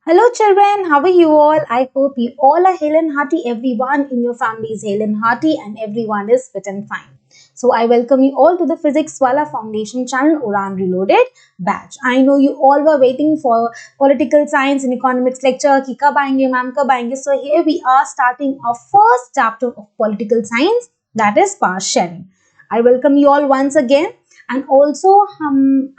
Hello children, how are you all? I hope you all are hale and hearty. Everyone in your family is hale and hearty and everyone is fit and fine. So I welcome you all to the Physics Wala Foundation channel Uran Reloaded batch. I know you all were waiting for political science and economics lecture ki kab aayenge ma'am kab aayenge. So here we are starting our first chapter of political science, that is power sharing. I welcome you all once again. And also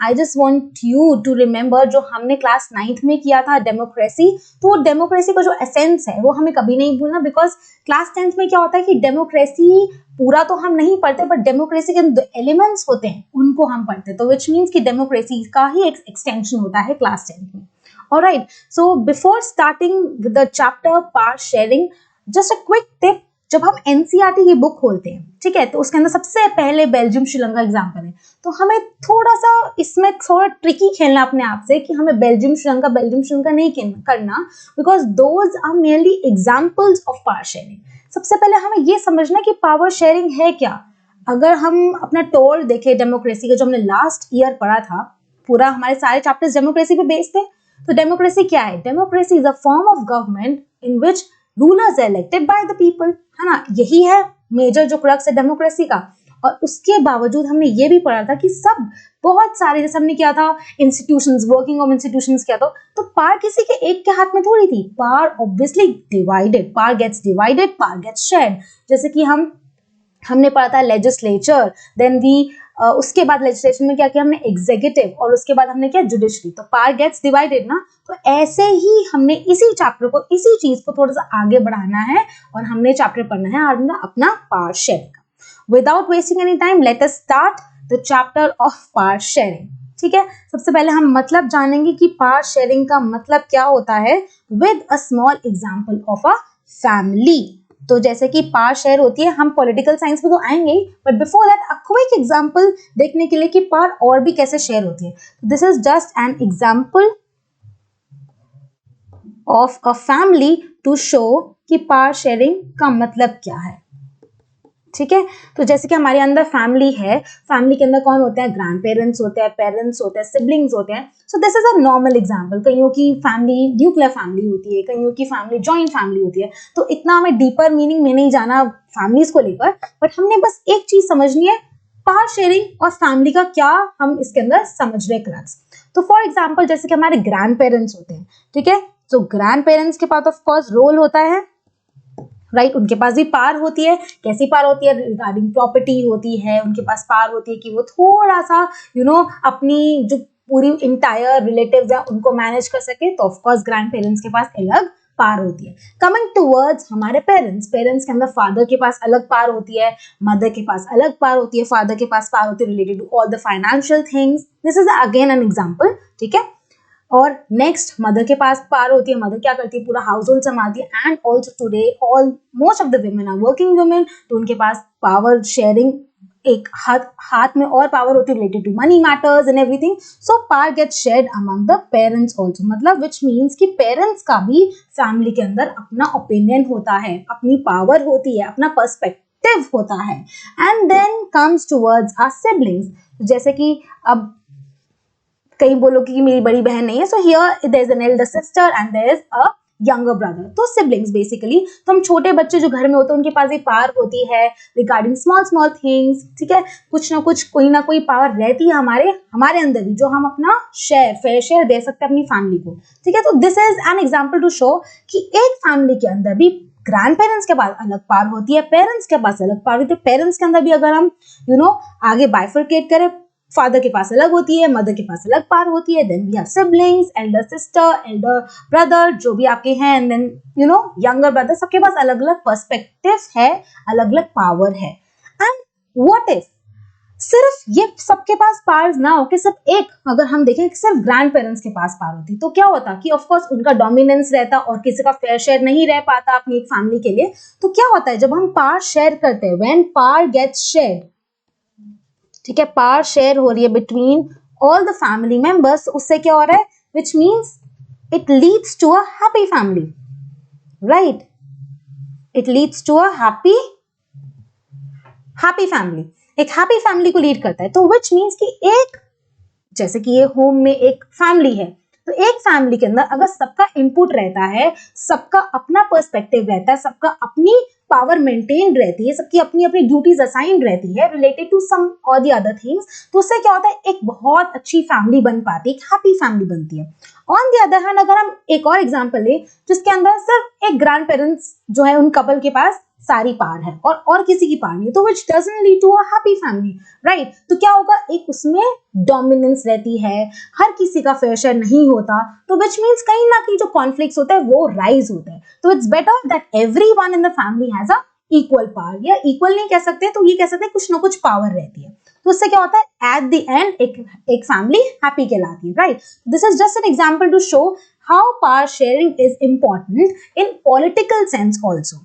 I just want you to remember जो हमने class 9th में किया था democracy, तो वो democracy का जो essence है वो हमें कभी नहीं भूलना, बिकॉज क्लास 10th में क्या होता है कि डेमोक्रेसी पूरा तो हम नहीं पढ़ते बट डेमोक्रेसी के जो एलिमेंट्स होते हैं उनको हम पढ़ते हैं, तो विच मीन्स कि डेमोक्रेसी का ही एक एक्सटेंशन होता है क्लास 10th में. Alright, so before starting with the chapter power sharing, just a quick tip. जब हम एनसीईआरटी की बुक खोलते हैं, ठीक है, तो उसके अंदर सबसे पहले बेल्जियम श्रीलंका एग्जाम्पल है, तो हमें थोड़ा सा इसमें थोड़ा ट्रिकी खेलना अपने आप से कि हमें बेल्जियम श्रीलंका नहीं करना, because those are mainly examples of power sharing. सबसे पहले हमें ये समझना कि पावर शेयरिंग है क्या. अगर हम अपना टोर देखें डेमोक्रेसी का, जो हमने लास्ट ईयर पढ़ा था, पूरा हमारे सारे चैप्टर्स डेमोक्रेसी पे बेस्ड थे. तो डेमोक्रेसी क्या है? Democracy is a form of government in which rulers are elected by the people, है ना. यही है मेजर जो क्रक्स है डेमोक्रेसी का. और उसके बावजूद हमने ये भी पढ़ा था कि सब बहुत सारे, जैसे हमने किया था इंस्टीट्यूशंस, वर्किंग ऑफ इंस्टीट्यूशंस किया था, तो पावर किसी के एक के हाथ में थोड़ी थी. Power obviously divided, power gets divided, power gets shared. जैसे कि हमने पढ़ा था लेजिस्लेचर, देन वी उसके बाद लेजिस्लेशन में क्या किया हमने, एग्जीक्यूटिव, और उसके बाद हमने किया जुडिशरी. तो पावर गेट्स डिवाइडेड ना. तो ऐसे ही हमने इसी चैप्टर को, इसी चीज को थोड़ा सा आगे बढ़ाना है और हमने चैप्टर पढ़ना है अपना पावर शेयरिंग का. Without wasting any time, let us start the chapter of power sharing. ठीक है, सबसे पहले हम मतलब जानेंगे कि पावर शेयरिंग का मतलब क्या होता है with a small example of a family. तो जैसे कि पावर शेयर होती है, हम पॉलिटिकल साइंस में तो आएंगे ही, but before that a quick example देखने के लिए कि पावर और भी कैसे शेयर होती है. This is just an example of a family to show कि पावर शेयरिंग का मतलब क्या है. ठीक है, तो जैसे कि हमारे अंदर फैमिली है, फैमिली के अंदर कौन होते हैं? ग्रैंड पेरेंट्स होते हैं, पेरेंट्स होते हैं, सिबलिंग्स होते हैं. सो this is a normal example. कईयों की फैमिली न्यूक्लियर फैमिली होती है, कईयों की फैमिली जॉइंट फैमिली होती है. तो इतना हमें डीपर मीनिंग में नहीं जाना फैमिलीज को लेकर, बट हमने बस एक चीज समझनी है, पावर शेयरिंग और फैमिली का क्या हम इसके अंदर समझ रहे क्रक्स. तो फॉर एग्जाम्पल जैसे कि हमारे ग्रैंड पेरेंट्स होते हैं, ठीक है, तो ग्रैंड पेरेंट्स के पास ऑफ कोर्स रोल होता है, राइट. उनके पास भी पावर होती है. कैसी पावर होती है? रिगार्डिंग प्रॉपर्टी होती है. उनके पास पावर होती है कि वो थोड़ा सा अपनी जो पूरी इंटायर रिलेटिव्स है उनको मैनेज कर सके. तो ऑफ कोर्स ग्रैंड पेरेंट्स के पास अलग पावर होती है. कमिंग टूवर्ड्स हमारे पेरेंट्स के अंदर फादर के पास अलग पावर होती है, मदर के पास अलग पावर होती है, फादर के पास पावर होती है related to all the financial things. This is again an example. ठीक है, और नेक्स्ट मदर के पास पावर होती है. मदर क्या करती है? पूरा हाउस होल्ड संभालती है. And also today all most of the women are working women, तो उनके पास पावर शेयरिंग, एक हाथ में और पावर होती है related to money matters and everything. So power gets shared among the parents also, मतलब विच मीन्स कि पेरेंट्स का भी फैमिली के अंदर अपना ओपिनियन होता है, अपनी पावर होती है, अपना पर्सपेक्टिव होता है. And then comes towards our siblings. जैसे कि अब कहीं बोलोगे कि मेरी बड़ी बहन नहीं है, so here there is an elder sister and there is a younger brother. तो सिबलिंग्स बेसिकली, तो हम छोटे बच्चे जो घर में होते हैं उनके पास भी पावर होती है रिगार्डिंग स्मॉल स्मॉल थिंग्स. ठीक है, कुछ ना कुछ, कोई ना कोई पावर रहती है हमारे अंदर भी, जो हम अपना फेयर शेयर दे सकते हैं अपनी फैमिली को. ठीक है, तो this is an example to show कि एक फैमिली के अंदर भी ग्रैंड पेरेंट्स के पास अलग पावर होती है, पेरेंट्स के पास अलग पावर होती है. पेरेंट्स के अंदर भी अगर हम आगे बाइफरकेट करें, फादर के पास अलग होती है, मदर के पास अलग पावर होती है. Then we have siblings, elder sister, elder brother, जो भी आपके हैं, एंड देन यंगर ब्रदर. सबके पास अलग अलग पर्सपेक्टिव है, अलग अलग पावर है. एंड व्हाट इफ सिर्फ ये सबके पास पावर्स ना हो के सिर्फ एक, अगर हम देखें कि सिर्फ ग्रैंड पेरेंट्स के पास पावर होती, तो क्या होता कि ऑफ कोर्स उनका डोमिनेंस रहता और किसी का फेयर शेयर नहीं रह पाता अपनी एक फैमिली के लिए. तो क्या होता है जब हम पावर शेयर करते हैं, व्हेन पावर गेट्स शेयर्ड, ठीक है, पावर शेयर हो रही है between all the family members, उससे क्या हो रहा है? Which means it leads to a happy family, right. It leads to a happy family, एक हैप्पी फैमिली को लीड करता है. तो विच मीन्स कि एक, जैसे कि ये होम में एक फैमिली है, तो एक फैमिली के अंदर अगर सबका इनपुट रहता है, सबका अपना पर्सपेक्टिव रहता है, सबका अपनी पावर मेंटेन रहती है, सबकी अपनी अपनी ड्यूटीज असाइंड रहती है रिलेटेड टू सम और दी अदर थिंग्स, तो उससे क्या होता है, एक बहुत अच्छी फैमिली बन पाती है, एक हैप्पी फैमिली बनती है। ऑन दी अदर हैंड अगर हम एक और एग्जांपल ले जिसके अंदर सिर्फ एक ग्रैंड पेरेंट्स जो है उन कपल के पास सारी पावर है और किसी की पावर नहीं, तो which doesn't lead to a happy family, right. तो क्या होगा, एक उसमें डोमिनेंस रहती है, हर किसी का फेयर शेयर नहीं होता, तो विच मीन्स कहीं ना कहीं जो कॉन्फ्लिक्ट्स होते हैं वो राइज होते हैं। तो it's better that everyone in the family has a equal power, या इक्वल नहीं कह सकते तो ये कह सकते हैं कुछ ना कुछ पावर रहती है। तो उससे क्या होता है, एट द एंड एक फैमिली हैप्पी कहलाती है, right. This is just an example to show how power sharing is important in political sense also.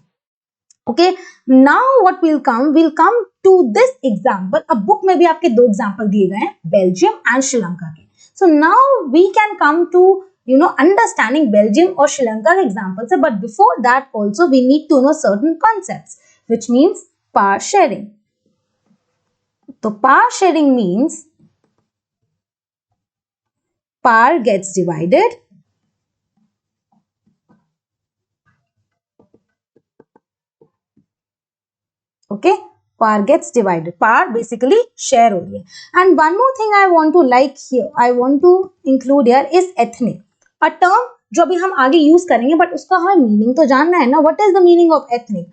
Okay, now what we'll come to this example. अब बुक में भी आपके दो example दिए गए हैं, बेल्जियम एंड श्रीलंका के। So now we can come to understanding Belgium or Sri Lanka examples, but before that also we need to know certain concepts, which means power sharing. So power sharing means power gets divided okay, power gets divided, power basically share हो रही है। And one more thing I want to include here is ethnic, a term जो भी हम आगे use करेंगे, but उसका हमें मीनिंग तो जानना है ना। What is the meaning of ethnic?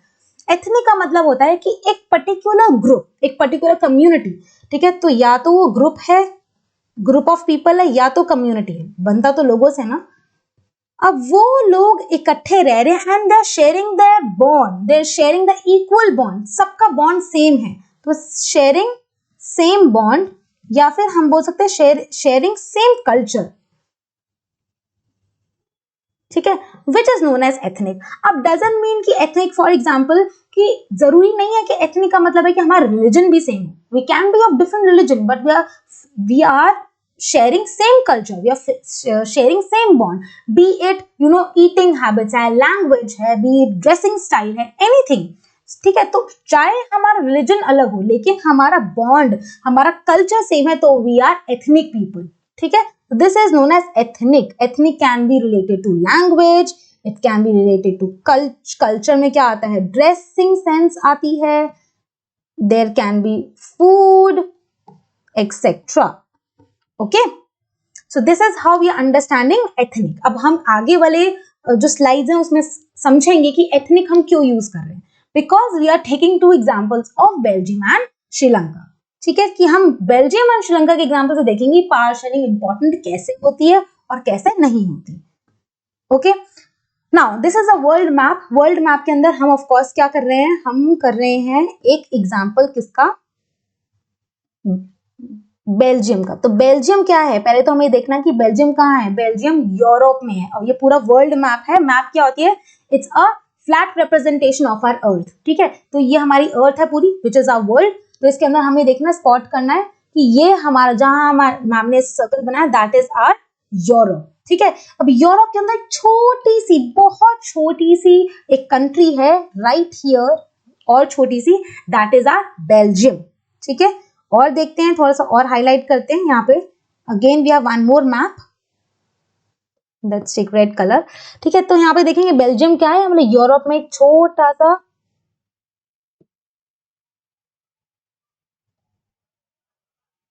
Ethnic का मतलब होता है कि एक पर्टिकुलर ग्रुप, एक पर्टिकुलर कम्युनिटी, ठीक है, तो या तो वो ग्रुप है, ग्रुप ऑफ पीपल है, या तो कम्युनिटी है, बनता तो लोगों से ना। अब वो लोग इकट्ठे रह रहे हैं and they are sharing their bond, they are sharing the equal bond, सबका बॉन्ड सेम है, तो शेयरिंग सेम बॉन्ड, या फिर हम बोल सकते हैं शेयरिंग सेम कल्चर, ठीक है, which is known as ethnic. अब डजंट मीन कि एथनिक फॉर एग्जाम्पल कि जरूरी नहीं है कि एथनिक का मतलब है कि हमारा रिलीजन भी सेम हो, we can be of different religion but we are sharing same culture, we are sharing same bond, be it eating habits है, language है, be it dressing style है, anything, ठीक है। तो चाहे हमारा रिलीजन अलग हो लेकिन हमारा बॉन्ड, हमारा कल्चर सेम है, तो we are ethnic people, ठीक है। This is known as ethnic. Ethnic can be related to language, it can be related to culture में क्या आता है, ड्रेसिंग सेंस आती है, there can be food etcetera. Okay, so this is how we are understanding ethnic. अब हम आगे वाले जो स्लाइड्स हैं उसमें समझेंगे कि एथनिक हम क्यों यूज कर रहे हैं, because we are taking two examples of Belgium and Sri Lanka, ठीक है, कि हम बेल्जियम एंड श्रीलंका के एग्जांपल से देखेंगे पावर शेयरिंग इंपॉर्टेंट कैसे होती है और कैसे नहीं होती। Okay, now this is a world map. World map के अंदर हम ऑफ कोर्स क्या कर रहे हैं, हम कर रहे हैं एक एग्जांपल किसका, बेल्जियम का। तो बेल्जियम क्या है, पहले तो हमें देखना कि बेल्जियम कहाँ है। बेल्जियम यूरोप में है और ये पूरा वर्ल्ड मैप है। मैप क्या होती है, it's a flat representation of our earth, ठीक है। तो ये हमारी अर्थ है पूरी, विच इज आवर वर्ल्ड। तो इसके अंदर हमें देखना, स्पॉट करना है कि ये हमारा, जहां हमारे मैम ने सर्कल बनाया, दैट इज आवर यूरोप, ठीक है। अब यूरोप के अंदर छोटी सी, बहुत छोटी सी एक कंट्री है राइट हियर, और छोटी सी, दैट इज आवर बेल्जियम, ठीक है। और देखते हैं, थोड़ा सा और हाईलाइट करते हैं यहाँ पे। Again we have one more map, let's take red colour, ठीक है। तो यहाँ पे देखेंगे बेल्जियम क्या है, मतलब यूरोप में एक छोटा सा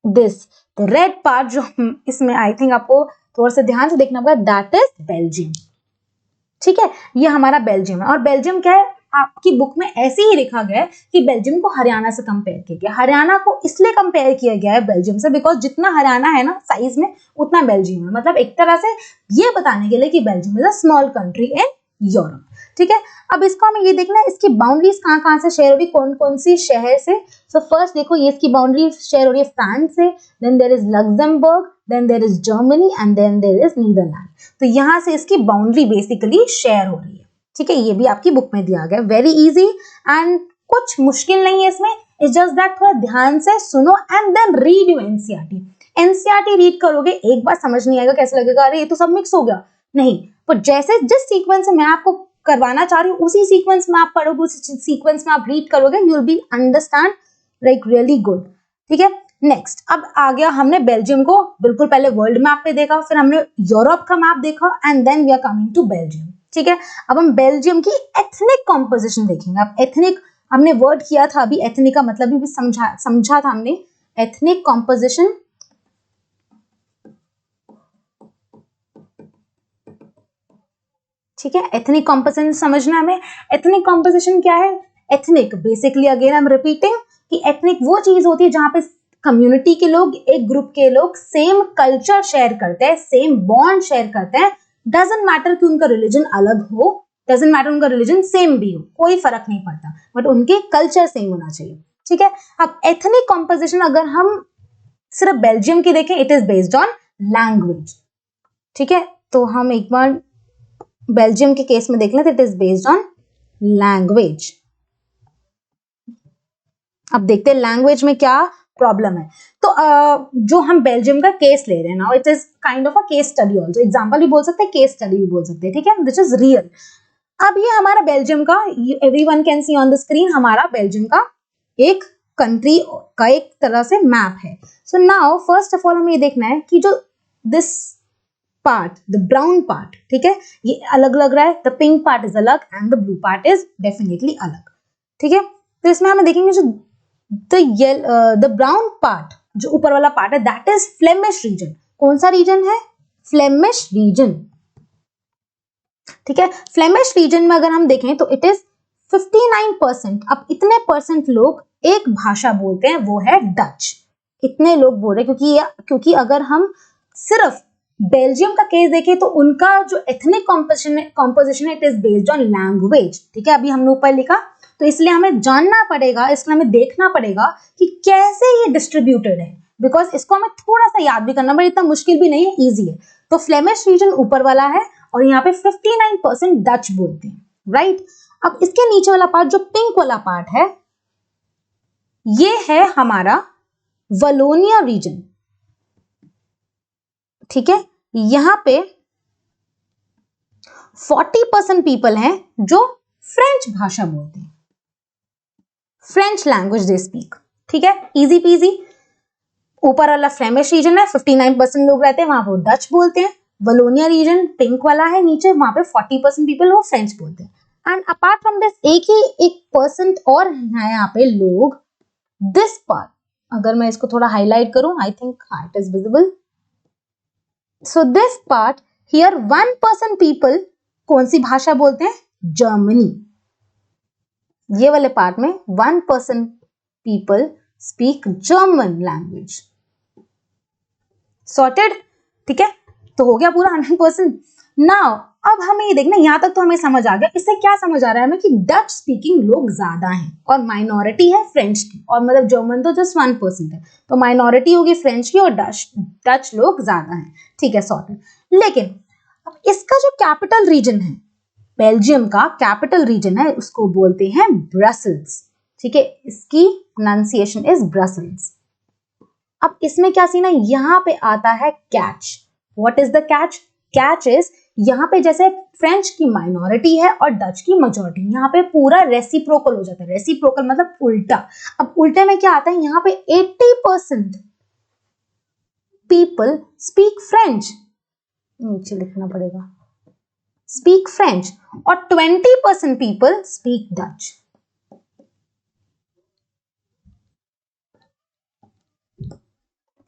दिस, तो रेड पार्ट जो इसमें आई थिंक आपको थोड़ा सा ध्यान से देखना पड़ेगा, दैट इज बेल्जियम, ठीक है। ये हमारा बेल्जियम है। और बेल्जियम क्या है, आपकी बुक में ऐसे ही लिखा गया है कि बेल्जियम को हरियाणा से कंपेयर किया गया। हरियाणा को इसलिए कंपेयर किया गया है बेल्जियम से, बिकॉज जितना हरियाणा है ना साइज में, उतना बेल्जियम है। मतलब एक तरह से ये बताने के लिए कि Belgium is a small country in Europe, ठीक है। अब इसको हमें ये देखना है, इसकी बाउंड्रीज कहाँ कहाँ से शेयर हो रही, कौन कौन सी शहर से। सो फर्स्ट देखो, ये इसकी बाउंड्री शेयर हो रही है फ्रांस से, then there is Luxembourg, then there is Germany and then there is Netherland. तो यहाँ से इसकी बाउंड्री बेसिकली शेयर हो रही है, ठीक है। ये भी आपकी बुक में दिया गया, वेरी इजी एंड कुछ मुश्किल नहीं है इसमें। इट्स जस्ट दैट थोड़ा ध्यान से सुनो and then read you NCERT. NCERT read करोगे, एक बार समझ नहीं आएगा, कैसे लगेगा अरे ये तो सब मिक्स हो गया, नहीं। पर जैसे जिस सीक्वेंस से मैं आपको करवाना चाह रही हूँ, उसी सीक्वेंस में आप पढ़ोगे, उसी सीक्वेंस में आप रीड करोगे, you will be understand like really good, ठीक है। नेक्स्ट अब आ गया, हमने बेल्जियम को बिल्कुल पहले वर्ल्ड मैप पे देखा, फिर हमने यूरोप का मैप देखा and then we are coming to Belgium. ठीक है, अब हम बेल्जियम की एथनिक कॉम्पोजिशन देखेंगे। अब एथनिक हमने वर्ड किया था अभी, एथनिक का मतलब भी समझा था हमने, एथनिक कॉम्पोजिशन। ठीक है, एथनिक कॉम्पोजिशन समझना हमें। एथनिक कॉम्पोजिशन क्या है? Ethnic basically again I am repeating कि एथनिक वो चीज होती है जहां पे कम्युनिटी के लोग, एक ग्रुप के लोग सेम कल्चर शेयर करते हैं, सेम बॉन्ड शेयर करते हैं। डजंट मैटर कि उनका रिलीजन अलग हो, डजंट मैटर उनका रिलीजन सेम भी हो, कोई फर्क नहीं पड़ता, बट उनके कल्चर सेम होना चाहिए। ठीक है, अब एथनिक कॉम्पोजिशन अगर हम सिर्फ बेल्जियम की देखें, it is based on language. ठीक है, तो हम एक बार बेल्जियम के केस में देख लें, it is based on language. अब देखते हैं लैंग्वेज में क्या प्रॉब्लम है। तो जो हम बेल्जियम का केस ले रहे हैं now, it is kind of a case study also, example भी बोल सकते हैं, केस स्टडी भी बोल सकते हैं। ठीक है, दिस इज रियल। अब ये हमारा बेल्जियम का, everyone can see on the screen, हमारा बेल्जियम का एक कंट्री का एक तरह से मैप है। So now first of all हमें ये देखना है कि जो this part, the brown part, ठीक है, ये अलग लग रहा है, द पिंक पार्ट इज अलग and the blue part is definitely अलग। ठीक है, तो इसमें हमें देखेंगे जो द ब्राउन पार्ट, जो ऊपर वाला पार्ट है, दैट इज फ्लेमिश रीजन। कौन सा रीजन है? Flemish region. ठीक है, फ्लेमिश रीजन में अगर हम देखें तो इट इज 59%। अब इतने परसेंट लोग एक भाषा बोलते हैं, वो है डच। इतने लोग बोल रहे हैं क्योंकि अगर हम सिर्फ बेल्जियम का केस देखें तो उनका जो एथनिक कॉम्पोजिशन है, it is based on language. ठीक है, अभी हमने ऊपर लिखा, तो इसलिए हमें जानना पड़ेगा, इसलिए हमें देखना पड़ेगा कि कैसे ये डिस्ट्रीब्यूटेड है, बिकॉज इसको हमें थोड़ा सा याद भी करना पड़ेगा, इतना मुश्किल भी नहीं है, ईजी है। तो फ्लेमिश रीजन ऊपर वाला है और यहाँ पे 59% डच बोलते हैं, राइट। अब इसके नीचे वाला पार्ट, जो पिंक वाला पार्ट है, ये है हमारा वलोनिया रीजन। ठीक है, यहां पे 40% पीपल हैं जो फ्रेंच भाषा बोलते हैं, फ्रेंच लैंग्वेज दे स्पीक। ठीक है, इजी पीजी। ऊपर वाला फ्लेमिश रीजन है, 59% लोग रहते हैं वहां पर डच बोलते हैं। वलोनिया रीजन पिंक वाला है नीचे, वहां पे 40% पीपल वो फ्रेंच बोलते हैं। एंड अपार्ट फ्रॉम दिस एक परसेंट और है यहाँ पे लोग, दिस पार्ट, अगर मैं इसको थोड़ा हाईलाइट करूं, I think it is visible. So this part here 1% people कौन सी भाषा बोलते हैं? जर्मनी। ये वाले पार्ट में 1% people speak German language. Sorted. ठीक है, तो हो गया पूरा 100%। नाउ अब हमें ये देखना, यहां तक तो हमें समझ आ गया। इससे क्या समझ आ रहा है हमें कि डच स्पीकिंग लोग ज्यादा हैं और माइनॉरिटी है फ्रेंच की, और मतलब जर्मन तो जस्ट 1% है, तो माइनॉरिटी होगी फ्रेंच की और डच लोग ज्यादा हैं। ठीक है, सॉर्टेड। लेकिन अब इसका जो कैपिटल रीजन है, बेल्जियम का कैपिटल रीजन है, उसको बोलते हैं ब्रसल्स। ठीक है, इसकी प्रोनाउंसिएशन इज ब्रसल्स। अब इसमें क्या सीन है, यहां पे आता है catch. What is the catch? Catch is, यहाँ पे जैसे फ्रेंच की माइनॉरिटी है और डच की मेजॉरिटी, यहाँ पे पूरा रेसिप्रोकल हो जाता है। रेसिप्रोकल मतलब उल्टा। अब उल्टे में क्या आता है, यहाँ पे 80% पीपल स्पीक फ्रेंच, नीचे लिखना पड़ेगा, स्पीक फ्रेंच, और 20% पीपल स्पीक डच।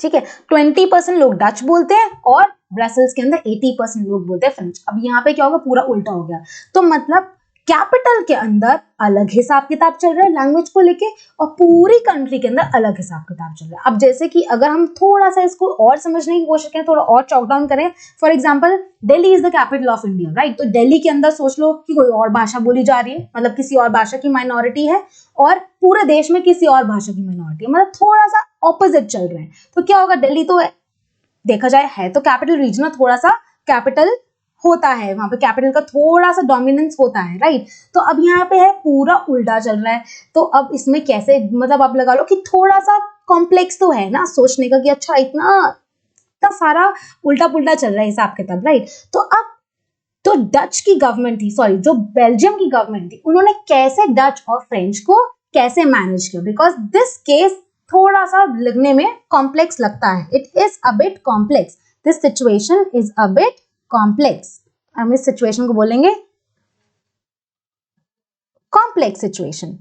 ठीक है, 20% लोग डच बोलते हैं और ब्रसल्स के अंदर 80% लोग बोलते हैं फ्रेंच। अब यहाँ पे क्या होगा, पूरा उल्टा हो गया। तो मतलब कैपिटल के अंदर अलग हिसाब किताब चल रहा है लैंग्वेज को लेके, और पूरी कंट्री के अंदर अलग हिसाब किताब चल रहा है। अब जैसे कि अगर हम थोड़ा सा इसको और समझने की कोशिश करें, थोड़ा और चॉक डाउन करें, for example Delhi is the capital of India, right. तो दिल्ली के अंदर सोच लो कि कोई और भाषा बोली जा रही है, मतलब किसी और भाषा की माइनॉरिटी है, और पूरे देश में किसी और भाषा की माइनॉरिटी है, मतलब थोड़ा सा ऑपोजिट चल रहे हैं। तो क्या होगा, दिल्ली तो देखा जाए है तो कैपिटल रीजन, थोड़ा सा कैपिटल होता है, वहां पे कैपिटल का थोड़ा सा डोमिनेंस होता है, राइट। तो अब यहाँ पे है पूरा उल्टा चल रहा है। तो अब इसमें कैसे, मतलब आप लगा लो कि थोड़ा सा कॉम्प्लेक्स तो है ना सोचने का कि अच्छा इतना सारा उल्टा पुल्टा चल रहा है हिसाब किताब, राइट। तो अब तो डच की गवर्नमेंट थी, सॉरी जो बेल्जियम की गवर्नमेंट थी, उन्होंने कैसे डच और फ्रेंच को कैसे मैनेज किया, बिकॉज दिस केस थोड़ा सा लिखने में कॉम्प्लेक्स लगता है. It is a bit complex. This situation is a bit complex. हम इस सिचुएशन को बोलेंगे complex situation.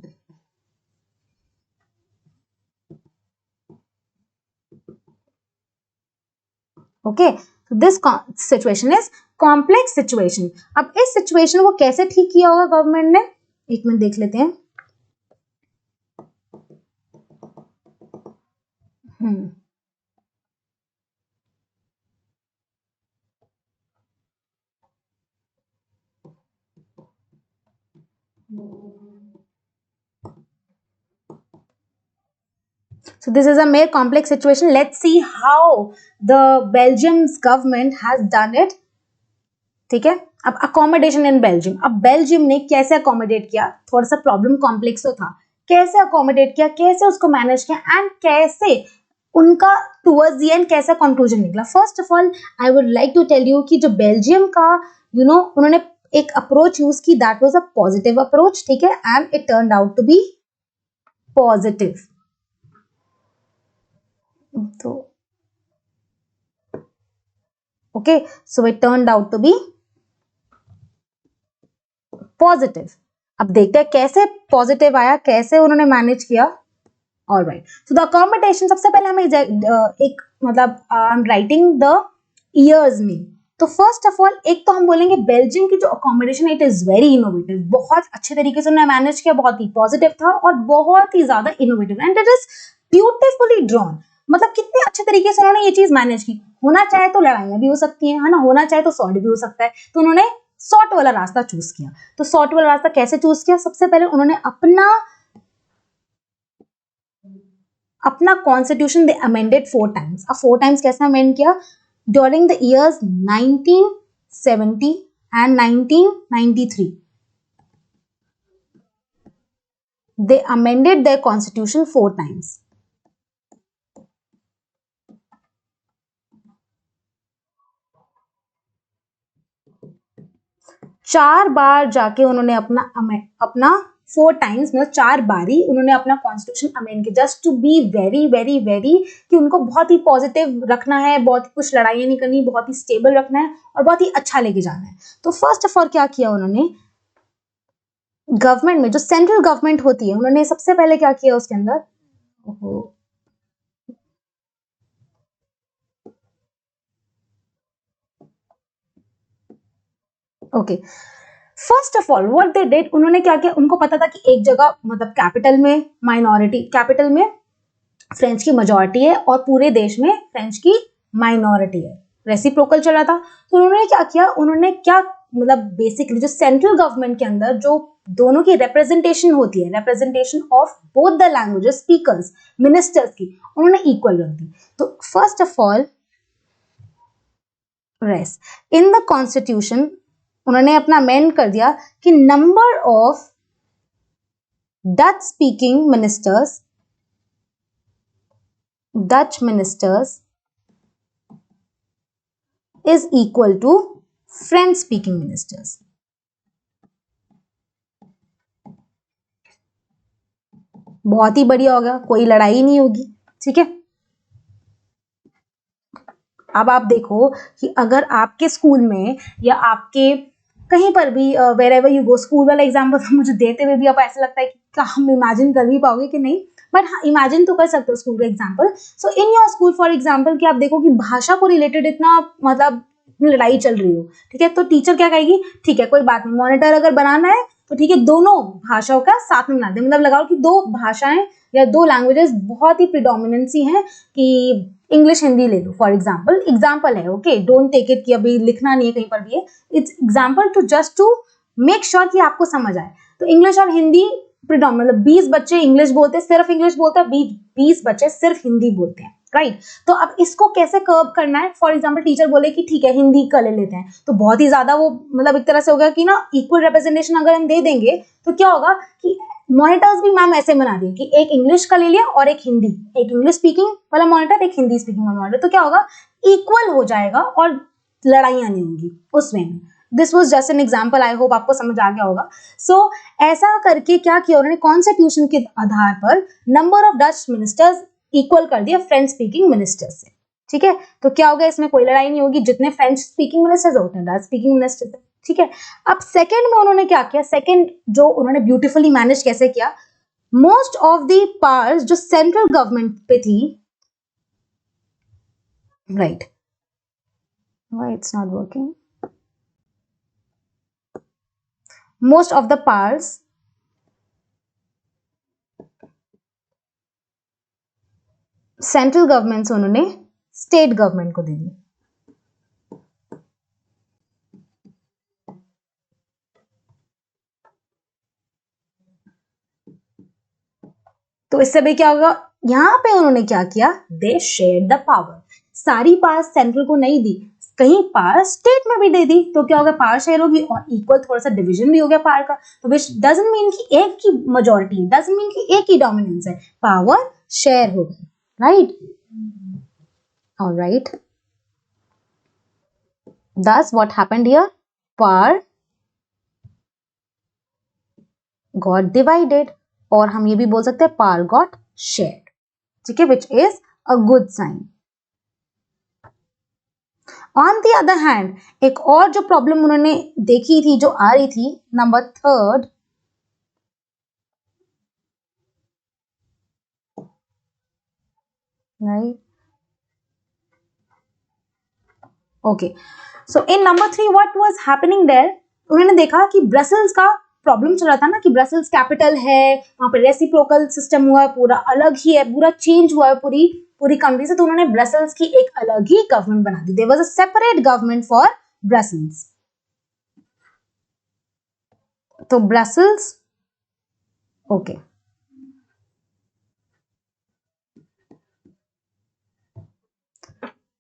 Okay, so this situation is complex situation. अब इस सिचुएशन को कैसे ठीक किया होगा गवर्नमेंट ने, एक मिनट देख लेते हैं. So this is a mere complex situation. Let's see how the Belgium's government has done it. ठीक है, अब अकोमोडेशन इन बेल्जियम. अब बेल्जियम ने कैसे अकोमोडेट किया, थोड़ा सा प्रॉब्लम कॉम्प्लेक्स तो था, कैसे अकोमोडेट किया, कैसे उसको मैनेज किया एंड कैसे उनका टुवर्ड्स द एंड कैसा कंक्लूजन निकला. First of all I would like to tell you कि जो बेल्जियम का उन्होंने एक अप्रोच यूज की, that was a positive approach. ठीक है, and it turned out to be positive. तो okay, so it turned out to be positive. अब देखते हैं कैसे पॉजिटिव आया, कैसे उन्होंने मैनेज किया. ऑलराइट, सो द अकोमोडेशन, सबसे पहले हमें एक मतलब I am writing the years में. तो फर्स्ट ऑफ ऑल एक तो हम बोलेंगे बेल्जियम की जो accommodation it is very innovative. बहुत अच्छे तरीके से उन्होंने मैनेज किया, बहुत ही पॉजिटिव था और बहुत ही ज्यादा innovative and it is beautifully drawn. मतलब कितने अच्छे तरीके से उन्होंने ये चीज मैनेज की. होना चाहे तो लड़ाइयां भी हो सकती है ना, होना चाहे तो सॉर्ट भी हो सकता है. तो उन्होंने सॉर्ट वाला रास्ता चूज किया. तो सॉर्ट वाला रास्ता कैसे चूज किया, सबसे पहले उन्होंने अपना कॉन्स्टिट्यूशन दे अमेंडेड 4 टाइम्स. अब 4 टाइम्स कैसे अमेंड किया, during the years 1970 and 1993 they amended their constitution 4 times. चार बार जाके उन्होंने अपना 4 टाइम्स मतलब 4 बारी उन्होंने अपना कॉन्स्टिट्यूशन अमेंड किया, just to be very very very कि उनको बहुत ही पॉजिटिव रखना है, बहुत ही कुछ लड़ाइयाँ नहीं करनी, बहुत ही स्टेबल रखना है और बहुत ही अच्छा लेके जाना है. तो फर्स्ट ऑफ ऑल क्या किया उन्होंने, गवर्नमेंट में जो सेंट्रल गवर्नमेंट होती है उन्होंने सबसे पहले क्या किया उसके अंदर, okay, first of all what they did, उन्होंने क्या किया, उनको पता था कि एक जगह मतलब कैपिटल में फ्रेंच की मेजॉरिटी है और पूरे देश में फ्रेंच की माइनॉरिटी है, रेसिप्रोकल चला था. तो उन्होंने क्या किया, उन्होंने क्या मतलब बेसिकली जो सेंट्रल गवर्नमेंट के अंदर जो दोनों की रिप्रेजेंटेशन होती है, representation of both the languages speakers ministers की, उन्होंने इक्वल रख दी. तो first of all race in the constitution उन्होंने अपना अमेंड कर दिया कि number of Dutch speaking ministers is equal to French speaking ministers. बहुत ही बढ़िया होगा, कोई लड़ाई नहीं होगी. ठीक है, अब आप देखो कि अगर आपके स्कूल में या आपके कहीं पर भी wherever you go, स्कूल वाला एग्जाम्पल तो मुझे देते हुए भी आप ऐसा लगता है कि क्या हम इमेजिन कर भी पाओगे कि नहीं, बट हाँ इमेजिन तो कर सकते हो स्कूल का example. So in your school for example कि आप देखो कि भाषा को रिलेटेड इतना मतलब लड़ाई चल रही हो. ठीक है, तो टीचर क्या कहेगी, ठीक है कोई बात नहीं, मॉनिटर अगर बनाना है तो ठीक है दोनों भाषाओं का साथ में बना दे. मतलब लगाओ कि 2 भाषाएं या 2 लैंग्वेजेस बहुत ही प्रिडोमिनेंसी हैं कि इंग्लिश हिंदी ले लो फॉर एग्जाम्पल है. ओके, डोंट टेक इट कि अभी लिखना नहीं है कहीं पर भी है, it's example to just to make sure कि आपको समझ आए. तो इंग्लिश और हिंदी प्रिडोमिनेंट, मतलब 20 बच्चे इंग्लिश बोलते हैं, सिर्फ इंग्लिश बोलते हैं, 20 बच्चे सिर्फ हिंदी बोलते हैं. राइट, तो अब इसको कैसे कर्व करना है, फॉर एग्जाम्पल टीचर बोले कि ठीक है हिंदी का ले लेते हैं, तो बहुत ही ज्यादा वो मतलब एक तरह से हो गया कि ना इक्वल रिप्रेजेंटेशन अगर हम दे देंगे तो क्या होगा कि मॉनिटर्स भी मैम ऐसे बना दिए कि एक इंग्लिश का ले लिया और एक हिंदी, एक इंग्लिश स्पीकिंग वाला मॉनिटर, एक हिंदी स्पीकिंग वाला मॉनिटर, तो क्या होगा इक्वल हो जाएगा और लड़ाइयां नहीं होंगी उसमें. This was just an example, I hope आपको समझ आ गया होगा. सो ऐसा करके क्या किया उन्होंने, कॉन्स्टिट्यूशन के आधार पर number of Dutch ministers equal कर दिया फ्रेंच स्पीकिंग मिनिस्टर से। ठीक है, तो क्या होगा, इसमें कोई लड़ाई नहीं होगी, जितने फ्रेंच स्पीकिंग मिनिस्टर्स है उतने डच स्पीकिंग मिनिस्टर्स है। ठीक है, अब सेकंड में उन्होंने क्या किया, सेकंड जो उन्होंने ब्यूटीफुली मैनेज कैसे किया, मोस्ट ऑफ द पावर्स जो सेंट्रल गवर्नमेंट पे थी, right, why it's not working, most of the powers central government से उन्होंने स्टेट गवर्नमेंट को दे दी। तो इससे भी क्या होगा, यहां पे उन्होंने क्या किया, दे शेयर द पावर, सारी पावर सेंट्रल को नहीं दी, कहीं पावर स्टेट में भी दे दी, तो क्या होगा, पावर शेयर होगी और इक्वल थोड़ा सा डिवीजन भी हो गया पावर का, तो विच डजंट मीन कि एक की मेजॉरिटी, डजंट मीन कि एक ही डोमिनेंस है, पावर शेयर हो गई, right, alright, thus what happened here, power got divided, और हम ये भी बोल सकते हैं power got shared, ठीक है, which is a good sign. On the other hand, एक और जो प्रॉब्लम उन्होंने देखी थी, जो आ रही थी, number third, right, okay, so in number 3 what was happening there, उन्होंने देखा कि ब्रसेल्स का प्रॉब्लम चल रहा था ना, कि ब्रसेल्स कैपिटल है, वहां पर रेसिप्रोकल सिस्टम हुआ है, पूरा अलग ही है, पूरा चेंज हुआ है पूरी पूरी कंट्री से, तो उन्होंने ब्रसेल्स की एक अलग ही गवर्नमेंट बना दी, there was a separate government for Brussels, तो Brussels, okay,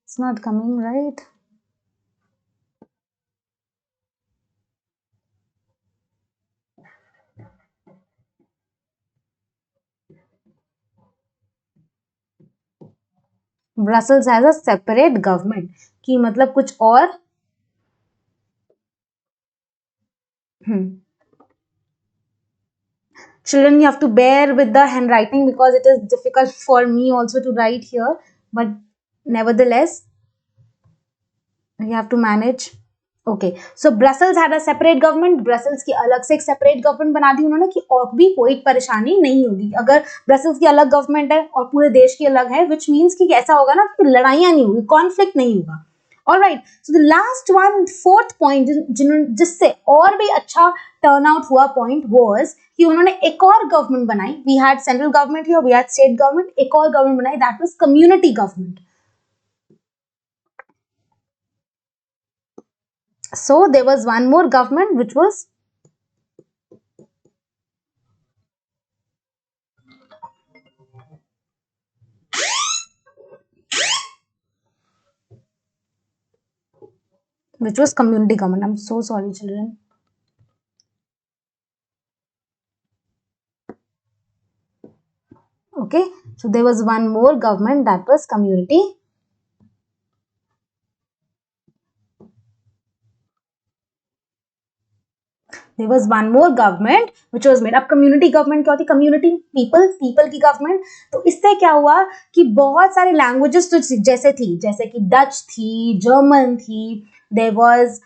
it's not coming right, Brussels has a separate government, की मतलब कुछ और, children, you have to bear with the handwriting because it is difficult for me also to write here, but nevertheless you have to manage. Okay, so Brussels had a separate government, Brussels की अलग से एक separate government बना दी उन्होंने, कि और भी कोई परेशानी नहीं होगी अगर ब्रसेल्स की अलग गवर्नमेंट है और पूरे देश की अलग है, विच मीन्स कि ऐसा होगा ना कि लड़ाइयां नहीं होगी, कॉन्फ्लिक्ट नहीं होगा। Alright, so the last one, fourth point, जिससे और भी अच्छा टर्न आउट हुआ पॉइंट वाज कि उन्होंने एक और गवर्नमेंट बनाई, we had central government here, we had state government, एक और गवर्नमेंट बनाई, that was community government. So there was one more government which was community government. I'm so sorry, children. Okay, so there was one more government, that was community. There was one more government which was made up. Community government क्या होती है, community, people की government। तो इससे क्या हुआ कि बहुत सारे लैंग्वेजेस तो जैसे थी, जैसे कि डच थी, जर्मन थी, देयर वाज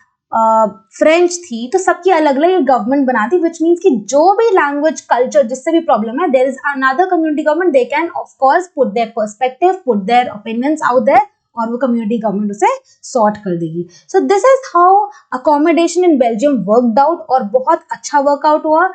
फ्रेंच थी, तो सबकी अलग अलग गवर्नमेंट बना दी, विच मीन्स कि जो भी लैंग्वेज कल्चर जिससे भी प्रॉब्लम है, there is another community government, they can of course put their perspective, put their opinions out there, और वो कम्युनिटी गवर्नमेंट उसे सॉर्ट कर देगी। So this is how accommodation in Belgium worked out, और बहुत अच्छा वर्कआउट हुआ।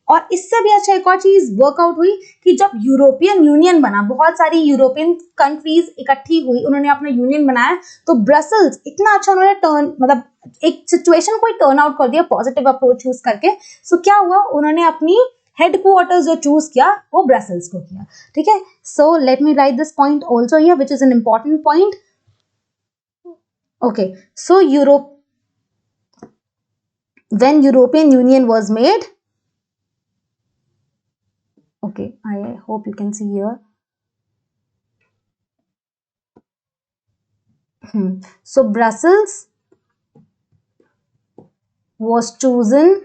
और इससे भी अच्छा एक और चीज वर्कआउट हुई कि जब यूरोपियन यूनियन बना, बहुत सारी यूरोपियन कंट्रीज इकट्ठी हुई, उन्होंने अपना यूनियन बनाया, तो ब्रसेल्स इतना अच्छा उन्होंने टर्न, मतलब एक सिचुएशन को टर्न आउट कर दिया पॉजिटिव अप्रोच यूज करके। सो क्या हुआ, उन्होंने अपनी हेडक्वार्टर्स जो चूज किया वो ब्रसेल्स को किया। ठीक है, so let me right this point also here, which is an important point. Okay, so when European Union was made, okay, I hope you can see here. So Brussels was chosen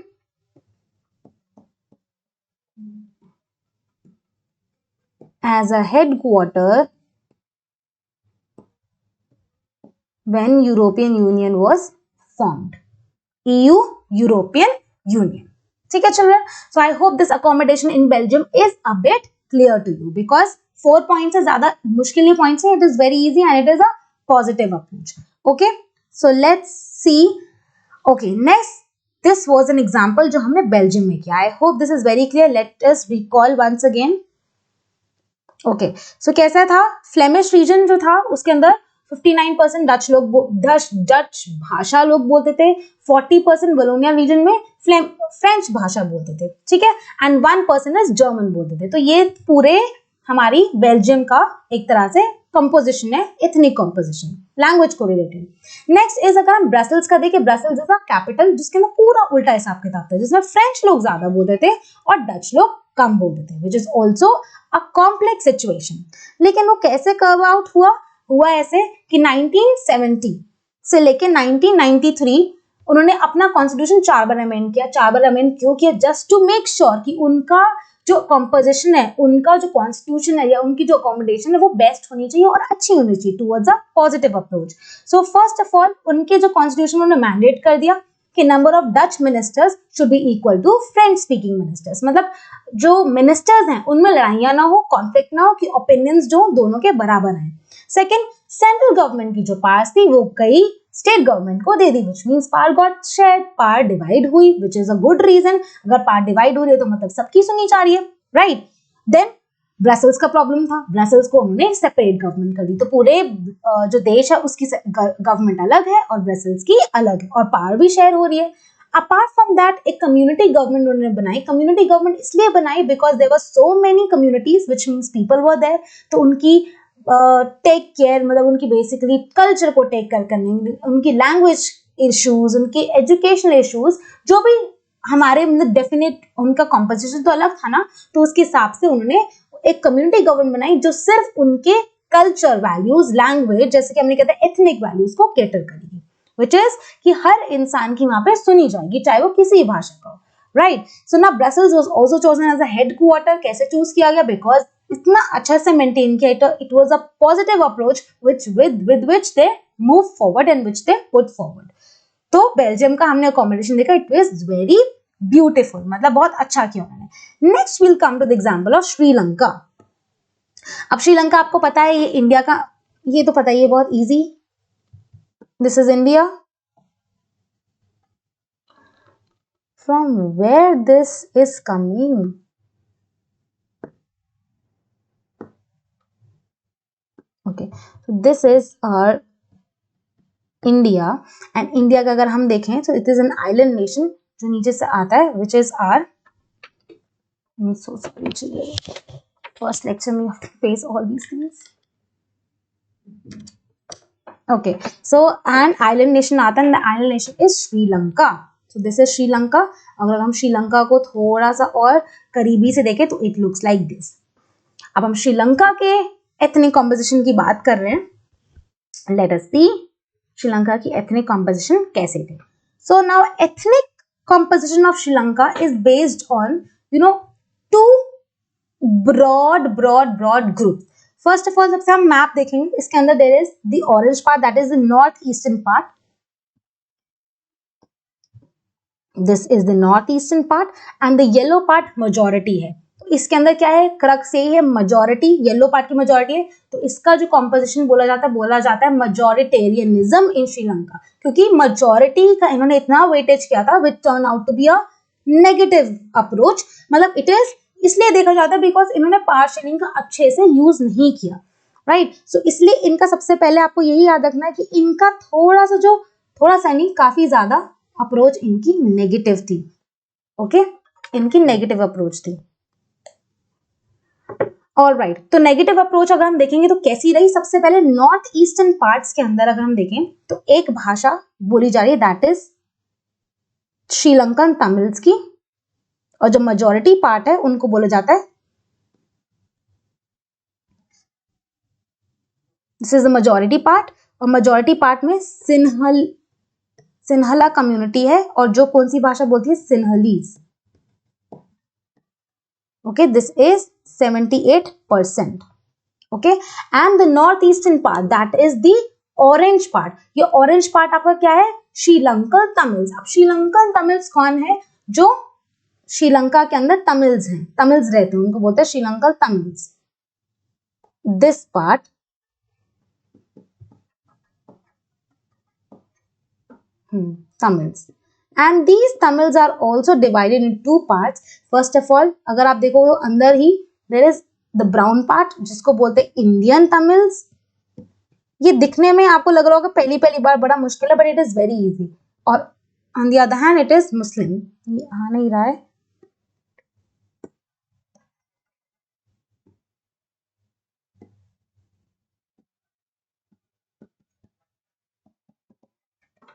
as a headquarter when European Union was formed. EU, European Union. ठीक है children? So I hope this accommodation in Belgium is a bit clear to you because 4 points है, ज़्यादा मुश्किल points है. It is very easy and it is a positive approach. Okay, so let's see. Okay, next, this was an example जो हमने Belgium में किया. I hope this is very clear. Let us recall once again. Okay, so कैसा था? Flemish region जो था उसके अंदर 59% डच लोग डच भाषा लोग बोलते थे, 40% वलोनिया रीजन में फ्रेंच भाषा बोलते थे, ठीक है, एंड 1% जर्मन बोलते थे. तो ये पूरे हमारी बेल्जियम का एक तरह से कंपोजिशन है, एथनिक कंपोजिशन, लैंग्वेज को रिलेटेड. नेक्स्ट इज अगर हम ब्रसेल्स का देखें, ब्रसेल्स इज अ कैपिटल जिसके अंदर पूरा उल्टा हिसाब किताब था, जिसमें फ्रेंच लोग ज्यादा बोलते थे और डच लोग कम बोलते थे, which is also a complex situation. लेकिन वो कैसे कर्व आउट हुआ ऐसे कि 1970 से लेके 1993 उन्होंने अपना कॉन्स्टिट्यूशन 4 बार अमेंड किया. 4 बार अमेंड क्यों किया? जस्ट टू मेक श्योर कि उनका जो कंपोजिशन है, उनका जो कॉन्स्टिट्यूशन है या उनकी जो अकोमोडेशन है वो बेस्ट होनी चाहिए और अच्छी होनी चाहिए towards a positive approach. So first of all उनके जो कॉन्स्टिट्यूशन उन्होंने मैंडेट कर दिया कि number of Dutch ministers should be equal to French speaking ministers. मतलब जो मिनिस्टर्स हैं उनमें लड़ाइयां ना हो, कॉन्फ्लिक्ट ना हो, कि ओपिनियंस जो दोनों के बराबर हैं. सेकेंड, सेंट्रल गवर्नमेंट की जो पावर्स थी वो कई स्टेट गवर्नमेंट को दे दी, which means power got shared, power divide हुई, which is a good reason. अगर पावर डिवाइड हो रही है तो मतलब सबकी सुनी जा रही है, राइट. देन ब्रसेल्स का प्रॉब्लम था, ब्रसेल्स को उन्होंने सेपरेट गवर्नमेंट कर दी. तो पूरे जो देश है उसकी गवर्नमेंट अलग है और ब्रसेल्स की अलग है और पावर भी शेयर हो रही है. अपार्ट फ्रॉम दैट एक कम्युनिटी गवर्नमेंट उन्होंने बनाई. कम्युनिटी गवर्नमेंट इसलिए बनाई because there were so many communities which means people were there. तो उनकी टेक केयर, मतलब उनकी बेसिकली कल्चर को टेक केयर करने, उनकी लैंग्वेज इश्यूज, उनके एजुकेशनल इश्यूज, जो भी हमारे मतलब डेफिनेट उनका कॉम्पोजिशन तो अलग था ना, तो उसके हिसाब से उन्होंने एक कम्युनिटी गवर्नमेंट बनाई जो सिर्फ उनके कल्चर वैल्यूज, लैंग्वेज, जैसे कि हमने कहते हैं एथनिक वैल्यूज को कैटर करेगी, विच इज कि हर इंसान की वहां पे सुनी जाएगी चाहे वो किसी भाषा का हो, राइट. सो ना Brussels was also chosen as a headquarter. कैसे चूज किया गया? बिकॉज इतना अच्छा से मेंटेन किया. It was a positive approach with which they move forward and which they put forward. तो बेल्जियम का हमने अकोमोडेशन देखा, इट वाज वेरी ब्यूटीफुल, मतलब बहुत अच्छा किया उन्होंने. Next will come to the example of Sri Lanka. अब श्रीलंका आपको पता है ये इंडिया का, ये तो पता ही है, बहुत easy. This is India. From where this is coming? Okay, so this is our India, and India का अगर हम देखें तो it is an island nation जो नीचे से आता है, which is our, I'm so sorry children, first lecture we have to face all these things. Okay, so an island nation आता है, and the island nation is Sri Lanka. So this is Sri Lanka. अगर हम श्रीलंका को थोड़ा सा और करीबी से देखें तो it looks like this. अब हम श्रीलंका के एथनिक कॉम्पोजिशन की बात कर रहे हैं. लेट अस सी श्रीलंका की एथनिक कॉम्पोजिशन कैसे थे. So now ethnic composition of Sri Lanka is based on two broad group. First of all सबसे हम मैप देखेंगे, इसके अंदर there is the orange part, that is the north eastern part. This is the north eastern part and the yellow part majority है. इसके अंदर क्या है? क्रक्स यही है, मेजॉरिटी, येलो पार्ट की मेजॉरिटी है. तो इसका जो कॉम्पोजिशन बोला जाता है मेजॉरिटेरियनिज्म इन श्रीलंका, क्योंकि मेजॉरिटी का इन्होंने इतना वेटेज किया था which turn out to be a negative approach. मतलब इट इज इसलिए देखा जाता है बिकॉज इन्होंने पावर शेयरिंग का अच्छे से यूज नहीं किया, राइट. सो इसलिए इनका सबसे पहले आपको यही याद रखना है कि इनका थोड़ा सा नहीं, काफी ज्यादा अप्रोच इनकी नेगेटिव थी. ओके, इनकी नेगेटिव अप्रोच थी. ऑलराइट, तो नेगेटिव अप्रोच अगर हम देखेंगे तो कैसी रही? सबसे पहले नॉर्थ ईस्टर्न पार्ट्स के अंदर अगर हम देखें तो एक भाषा बोली जा रही है, दैट इज श्रीलंकन तमिल्स की, और जो मेजॉरिटी पार्ट है उनको बोला जाता है, this is the majority part. और मेजॉरिटी पार्ट में सिन्हला कम्युनिटी है, और जो कौन सी भाषा बोलती है? सिन्हलीज. Okay, this is 78%. Okay, and the northeastern part, that is the orange part. ये orange part आपका क्या है? श्रीलंकन तमिल्स. अब श्रीलंकन तमिल्स कौन है? जो श्रीलंका के अंदर तमिल्स हैं, तमिल्स रहते हैं, उनको बोलते हैं Sri Lankan Tamils. This part Tamils. And these Tamils are also divided in two parts. First of all, अगर आप देखो तो अंदर ही there is the brown part, जिसको बोलते हैं इंडियन तमिल्स. ये दिखने में आपको लग रहा होगा पहली बार बड़ा मुश्किल है, but it is very easy. और on the other hand, it is Muslim. ये आ नहीं रहा है.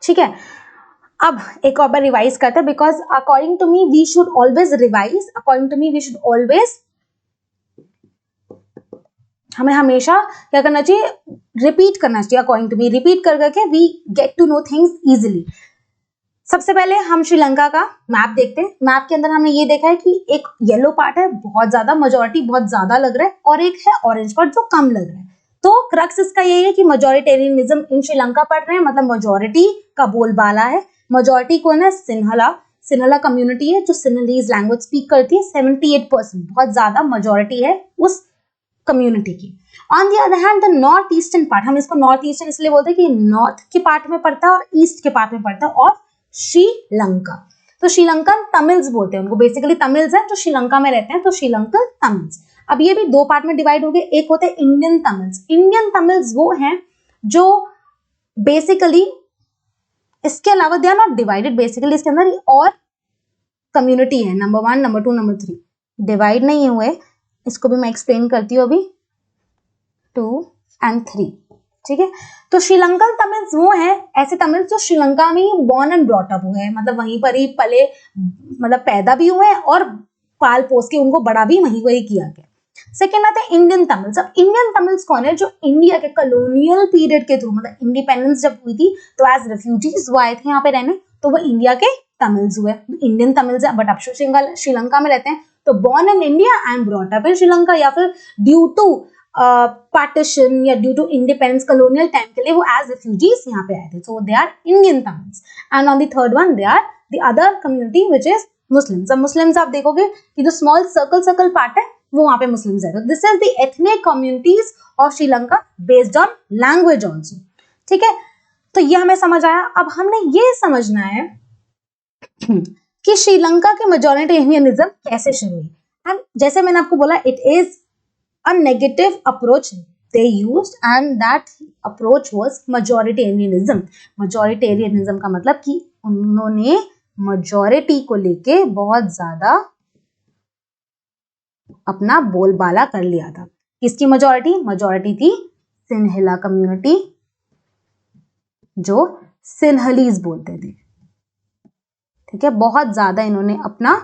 ठीक है, अब एक और बार रिवाइज करते हैं, because according to me we should always revise. According to me we should always, हमें हमेशा क्या करना चाहिए? रिपीट करना चाहिए. अकॉर्डिंग टू मी रिपीट कर करके we get to know things easily. सबसे पहले हम श्रीलंका का मैप देखते हैं. मैप के अंदर हमने ये देखा है कि एक येलो पार्ट है, बहुत ज्यादा मेजॉरिटी बहुत ज्यादा लग रहा है, और एक है ऑरेंज पार्ट जो कम लग रहा है. तो क्रक्स इसका यही है कि मेजॉरिटेरियनिज्म इन श्रीलंका पढ़ रहे हैं, मतलब मेजॉरिटी का बोलबाला है. मेजॉरिटी कौन है? सिन्हला. सिन्हला कम्युनिटी है जो सिन्हलीज लैंग्वेज स्पीक करती है. 78%, बहुत ज्यादा मेजॉरिटी है उस कम्युनिटी की. On the other hand the north eastern part, हम इसको नॉर्थ ईस्टर्न इसलिए बोलते हैं कि नॉर्थ के पार्ट में पड़ता है और ईस्ट के पार्ट में पड़ता है, और श्रीलंका. तो श्रीलंकन तमिल्स बोलते हैं उनको. बेसिकली तमिल्स हैं जो श्रीलंका में रहते हैं, तो श्रीलंकन तमिल्स. अब ये भी दो पार्ट में डिवाइड हो गए. एक होते हैं इंडियन तमिल्स. इंडियन तमिल्स वो हैं जो बेसिकली, इसके अलावा they are not divided. Basically इसके अंदर और कम्युनिटी है, नंबर 1, नंबर 2, नंबर 3 डिवाइड नहीं हुए. इसको भी मैं एक्सप्लेन करती हूँ अभी. 2 and 3. ठीक है, तो श्रीलंकन तमिल्स वो हैं ऐसे तमिल्स जो श्रीलंका में ही बॉर्न एंड ब्रॉट अप हुए हैं, मतलब वहीं पर ही पले, मतलब पैदा भी हुए हैं और पाल पोस के उनको बड़ा भी वही किया गया. सेकेंड आते हैं इंडियन तमिल्स. अब इंडियन तमिल्स कौन है? जो इंडिया के कॉलोनियल पीरियड के थ्रू, मतलब इंडिपेंडेंस जब हुई थी तो एज रेफ्यूजीज वो आए थे यहाँ पे रहने, तो वो इंडिया के तमिल्स हुए. इंडियन तमिल्स है, बट अब श्रीलंका में रहते हैं, तो born in India and brought up in Sri Lanka, या फिर ड्यू टू पार्टीशन या due to independence colonial time के लिए वो एज रेफ्यूजीज यहाँ पे आए थे. So they are Indian Tamils. And on the third one they are the other community which is Muslims. अब मुस्लिम्स आप देखोगे कि जो स्मॉल सर्कल पार्ट है वो वहां पे मुस्लिम्स है. तो this is the ethnic communities of Sri Lanka based on language also. ठीक है, तो ये हमें समझ आया. अब हमने ये समझना है कि श्रीलंका के मेजॉरिटेरियनिज्म कैसे शुरू हुई. एंड जैसे मैंने आपको बोला, it is a negative approach they used, and that approach was majoritarianism. Majoritarianism का मतलब कि उन्होंने majority को लेके बहुत ज्यादा अपना बोलबाला कर लिया था. किसकी majority? majority थी सिन्हला कम्युनिटी, जो सिन्हलीज बोलते थे. ठीक है, बहुत ज्यादा इन्होंने अपना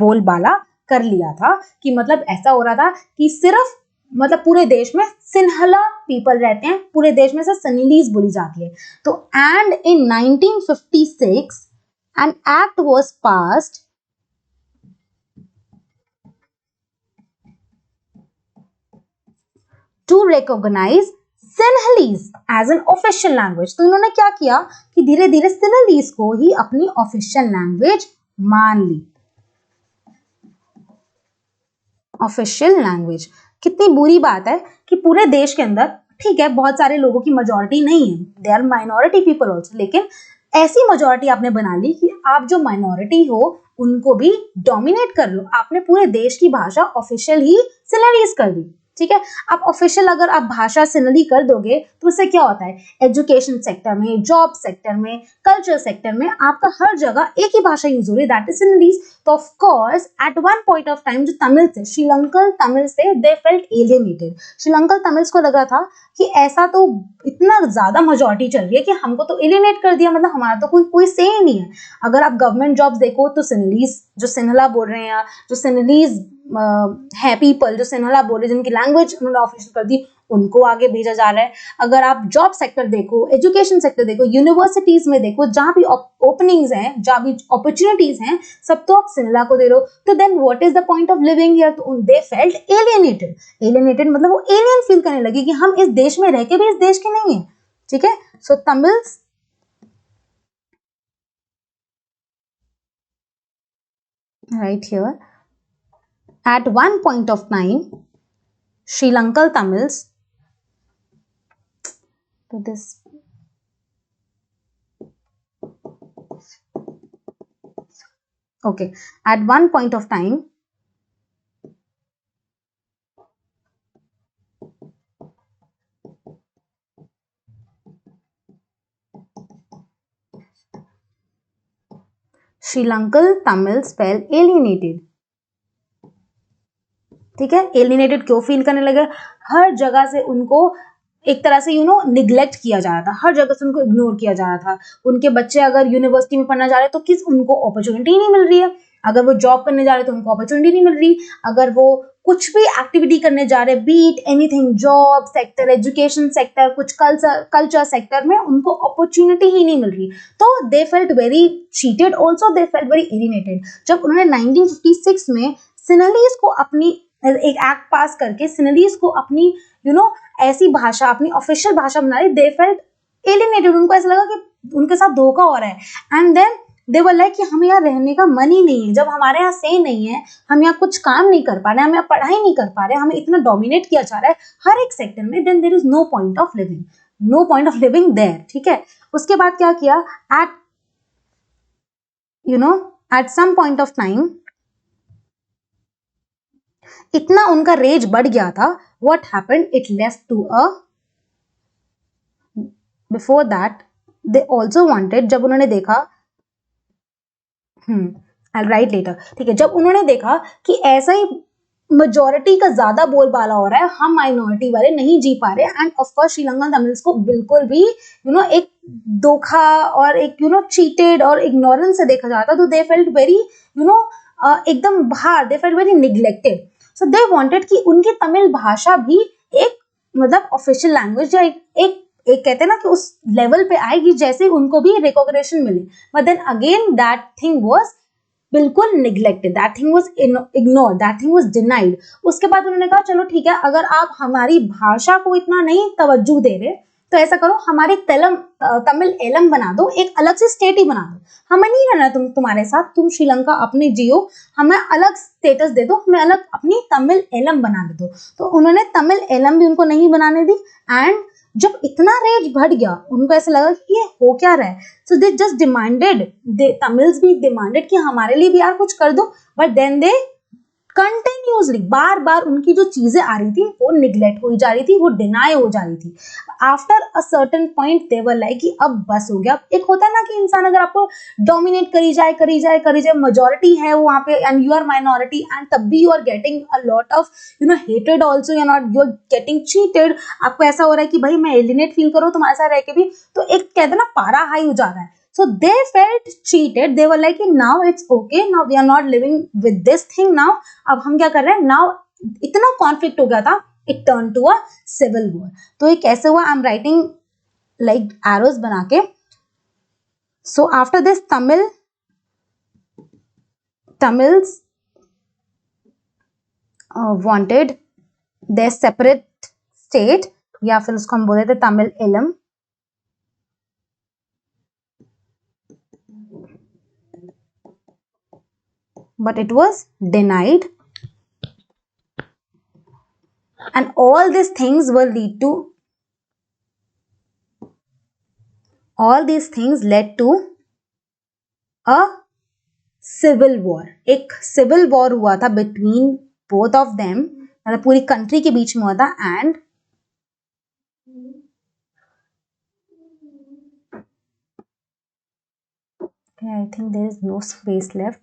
बोलबाला कर लिया था. कि मतलब ऐसा हो रहा था कि सिर्फ, मतलब पूरे देश में सिन्हला पीपल रहते हैं, पूरे देश में से सिन्हलीज बोली जाती है. तो and in 1956 an act was passed to recognise Sinhalese as an official language. तो इन्होंने क्या किया कि धीरे धीरे सिन्हलीज को ही अपनी ऑफिशियल लैंग्वेज मान ली. Official language. कितनी बुरी बात है कि पूरे देश के अंदर, ठीक है, बहुत सारे लोगों की मेजॉरिटी नहीं है, they are minority people also, लेकिन ऐसी मेजॉरिटी आपने बना ली कि आप जो माइनॉरिटी हो उनको भी डोमिनेट कर लो. आपने पूरे देश की भाषा ऑफिशियल ही सिन्हलीज कर दी. ठीक है, आप ऑफिशियल अगर आप भाषा सिन्हली कर दोगे तो उससे क्या होता है? एजुकेशन सेक्टर में, जॉब सेक्टर में, कल्चर सेक्टर में आपका हर जगह एक ही भाषा यूज हो रही है, दैट इज सिन्हलीज. तो of course eight one point of time जो तमिल थे, श्रीलंकन तमिल से, they felt alienated. Sri Lankan Tamils को लग रहा था कि ऐसा तो इतना ज्यादा मेजॉरिटी चल रही है कि हमको तो एलियनेट कर दिया, मतलब हमारा तो कोई से ही नहीं है. अगर आप गवर्नमेंट जॉब्स देखो तो सिन्हलीज, जो सिन्हला बोल रहे हैं, जो सिन्हलीज है पीपल, जो सिन्हला बोल रहे, जिनकी लैंग्वेज उन्होंने ऑफिशियल कर दी, उनको आगे भेजा जा रहा है। अगर आप जॉब सेक्टर देखो, एजुकेशन सेक्टर देखो, यूनिवर्सिटीज में देखो, जहाँ भी ओपनिंग्स हैं, जहाँ भी अपॉर्चुनिटीज हैं, सब तो आप शिमला को दे रहे हो। तो then what is the point of living here? तो दे फेल्ट एलियनेटेड। एलियनेटेड मतलब वो एलियन फील करने लगे कि हम इस देश में रह के भी इस देश के नहीं है। ठीक है, सो Tamils right here, at one point of time, Sri Lankan Tamils, to this, okay, at one point of time, Sri Lankan Tamils felt alienated. ठीक है, एलिनेटेड क्यों फील करने लगे? हर जगह से उनको एक तरह से निग्लेक्ट किया जा रहा था, हर जगह से उनको इग्नोर किया जा रहा था। उनके बच्चे अगर यूनिवर्सिटी में पढ़ना जा रहे हैं तो किस उनको अपॉर्चुनिटी नहीं मिल रही है, अगर वो जॉब करने जा रहे हैं तो उनको अपॉर्चुनिटी नहीं मिल रही, अगर वो कुछ भी एक्टिविटी करने जा रहे हैं, beat anything, job sector, education sector, कुछ कल्चर सेक्टर में उनको अपॉर्चुनिटी ही नहीं मिल रही। तो they felt very cheated, also they felt very alienated. जब उन्होंने 1956 में सिनलीज को अपनी एक एक्ट पास करके सिनलीज को अपनी ऐसी भाषा, अपनी ऑफिशियल भाषा बना रही, दे फेल्ट एलिनेटेड। उनको ऐसा लगा कि उनके साथ धोखा हो रहा है। And then they were like कि हमें यहाँ रहने का मन ही नहीं है, जब हमारे यहाँ से नहीं है, हम यहाँ कुछ काम नहीं कर पा रहे, हम यहाँ पढ़ाई नहीं कर पा रहे, हमें इतना डोमिनेट किया जा रहा है हर एक सेक्टर में, then there is no point of living, no point of living there. ठीक है, उसके बाद क्या किया? At some point of time इतना उनका रेज बढ़ गया था। What happened? It left to a, before that they also wanted, जब उन्होंने देखा, आई राइट लेटर, ठीक है, जब उन्होंने देखा कि ऐसा ही मेजोरिटी का ज्यादा बोलबाला हो रहा है, हम माइनॉरिटी वाले नहीं जी पा रहे, and of course Sri Lankan Tamils को बिल्कुल भी एक धोखा और एक चीटेड और इग्नोरेंस से देखा जाता, तो दे फेल्ट वेरी एकदम बाहर, दे felt very neglected. So they wanted कि उनकी तमिल भाषा भी एक मतलब ऑफिशियल लैंग्वेज या एक कहते हैं ना कि उस लेवल पे आएगी जैसे उनको भी रिकॉग्निशन मिले। But then again that thing was बिल्कुल neglected, that thing was ignored, that thing was denied. उसके बाद उन्होंने कहा चलो ठीक है, अगर आप हमारी भाषा को इतना नहीं तवज्जो दे रहे तो ऐसा करो, हमारे तमिल एलम बना दो, एक अलग से स्टेट ही बना दो, हमें नहीं रहना तुम्हारे साथ, तुम श्रीलंका अपने जियो, हमें अलग स्टेटस दे दो, हमें अलग अपनी तमिल एलम बना दो। तो उन्होंने तमिल एलम भी उनको नहीं बनाने दी। एंड जब इतना रेज बढ़ गया, उनको ऐसा लगा कि ये हो क्या रहा है, सो दे जस्ट डिमांडेड, तमिल्स भी डिमांडेड कि हमारे लिए भी यार कुछ कर दो। बट देन दे कंटिन्यूसली बार बार उनकी जो चीजें आ रही थी वो निग्लेक्ट हो जा रही थी, वो डिनाई हो जा रही थी। After a certain point they were like कि अब बस हो गया। एक होता है ना कि इंसान अगर आपको डोमिनेट करी जाए, मेजोरिटी है वहां पे and you are minority, and तब भी you are getting a lot of hated also, you are getting cheated. आपको ऐसा हो रहा है कि भाई मैं एलिनेट फील करूँ तुम्हारे साथ रह के भी, तो एक कहते हैं ना पारा हाई हो जा रहा है। So they felt cheated. They were like, now it's okay. Now we are not living with this thing now. अब हम क्या कर रहे हैं? Now इतना conflict हो गया था. It turned to a civil war. तो ये कैसे हुआ? I'm writing like arrows बना के. So after this Tamils wanted their separate state, या फिर उसको हम बोले थे Tamil Eelam. But it was denied, and all these things led to a civil war. एक civil war हुआ था between both of them, मतलब पूरी country के बीच में हुआ था, and okay, I think there is no space left,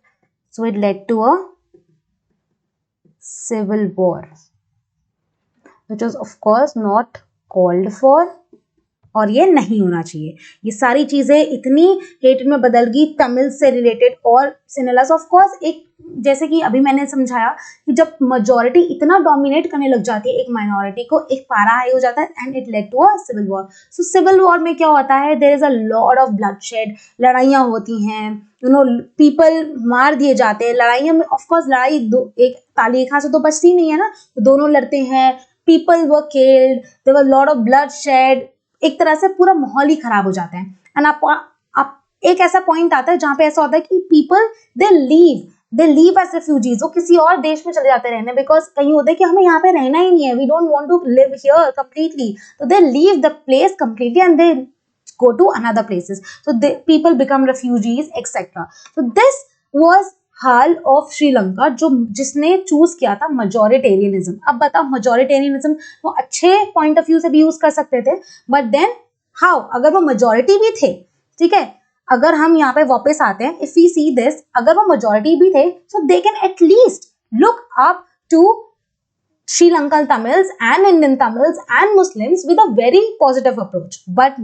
so it led to a civil war, which was of course not called for और ये नहीं होना चाहिए। ये सारी चीजें इतनी हेटेड में बदल गई तमिल से रिलेटेड और सिनेलास। ऑफ कोर्स एक जैसे कि अभी मैंने समझाया कि जब मेजॉरिटी इतना डोमिनेट करने लग जाती है एक माइनॉरिटी को, एक पारा हाई हो जाता है and it led to a civil war. So civil war में क्या होता है, there is a lot of bloodshed, लड़ाइयाँ होती हैं, यू नो पीपल मार दिए जाते हैं। लड़ाइयाँ में ऑफ कोर्स लड़ाई दो एक ताली एक हाथ से तो बचती नहीं है ना, तो दोनों लड़ते हैं, people were killed, there were lot of bloodshed, एक तरह से पूरा माहौल ही खराब हो जाता है। एंड आप एक ऐसा पॉइंट आता है जहां पे ऐसा होता है कि people they leave as refugees, वो किसी और देश में चले जाते रहने, बिकॉज कहीं होता है कि हमें यहाँ पे रहना ही नहीं है, we don't want to live here completely, तो they leave the place completely and they go to another places, so people become refugees etc. so this was hall of Sri Lanka जो जिसने चूज किया था मजोरिटेरियनिज्म। अब बताओ मजोरिटेरियनिज्म वो अच्छे पॉइंट ऑफ व्यू से भी यूज कर सकते थे, बट देन हाउ, अगर वो मेजोरिटी भी थे, ठीक है, अगर हम यहाँ पे वापस आते हैं, इफ वी सी दिस, अगर वो मेजोरिटी भी थे, so they can at least look up to Sri Lankan Tamils and Indian Tamils and Muslims with a very positive approach. But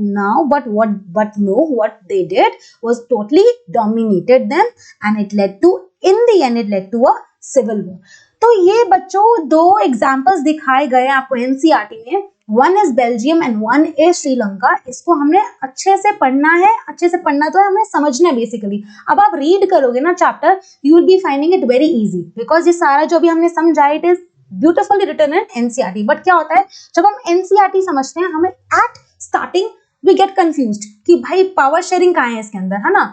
what they did was totally dominated them and it led to, in the end, it led to a civil war. तो ये बच्चों दो examples दिखाए गए आपको NCERT में, one is Belgium and one is Sri Lanka. इसको हमने अच्छे से पढ़ना है, अच्छे से पढ़ना तो है, हमें समझना है बेसिकली। अब आप रीड करोगे ना chapter, you will be finding it very easy, because ये सारा जो भी हमने समझा it is beautifully written in NCERT. But क्या होता है जब हम एनसीईआरटी समझते हैं, हमें at starting we get confused कि भाई पावर शेयरिंग कहाँ है इसके अंदर, है ना,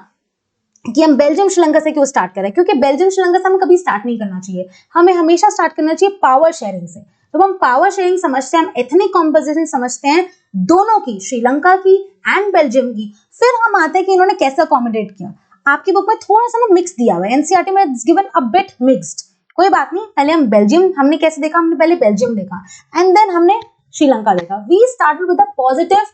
कि हम बेल्जियम श्रीलंका से क्यों स्टार्ट करें, क्योंकि बेल्जियम श्रीलंका से हमें कभी स्टार्ट नहीं करना चाहिए, हमें हमेशा स्टार्ट करना चाहिए पावर शेयरिंग से। जब हम पावर शेयरिंग समझते हैं, हम एथनिक कॉम्पोजिशन समझते हैं दोनों की, श्रीलंका की एंड बेल्जियम की, फिर हम आते हैं कि इन्होंने कैसे अकोमोडेट किया। आपकी बुक में थोड़ा सा ना मिक्स दिया हुआ है, एनसीईआरटी में it's given a bit mixed, कोई बात नहीं। पहले हम बेल्जियम, हमने कैसे देखा, हमने पहले बेल्जियम देखा एंड देन हमने श्रीलंका देखा। We started with a positive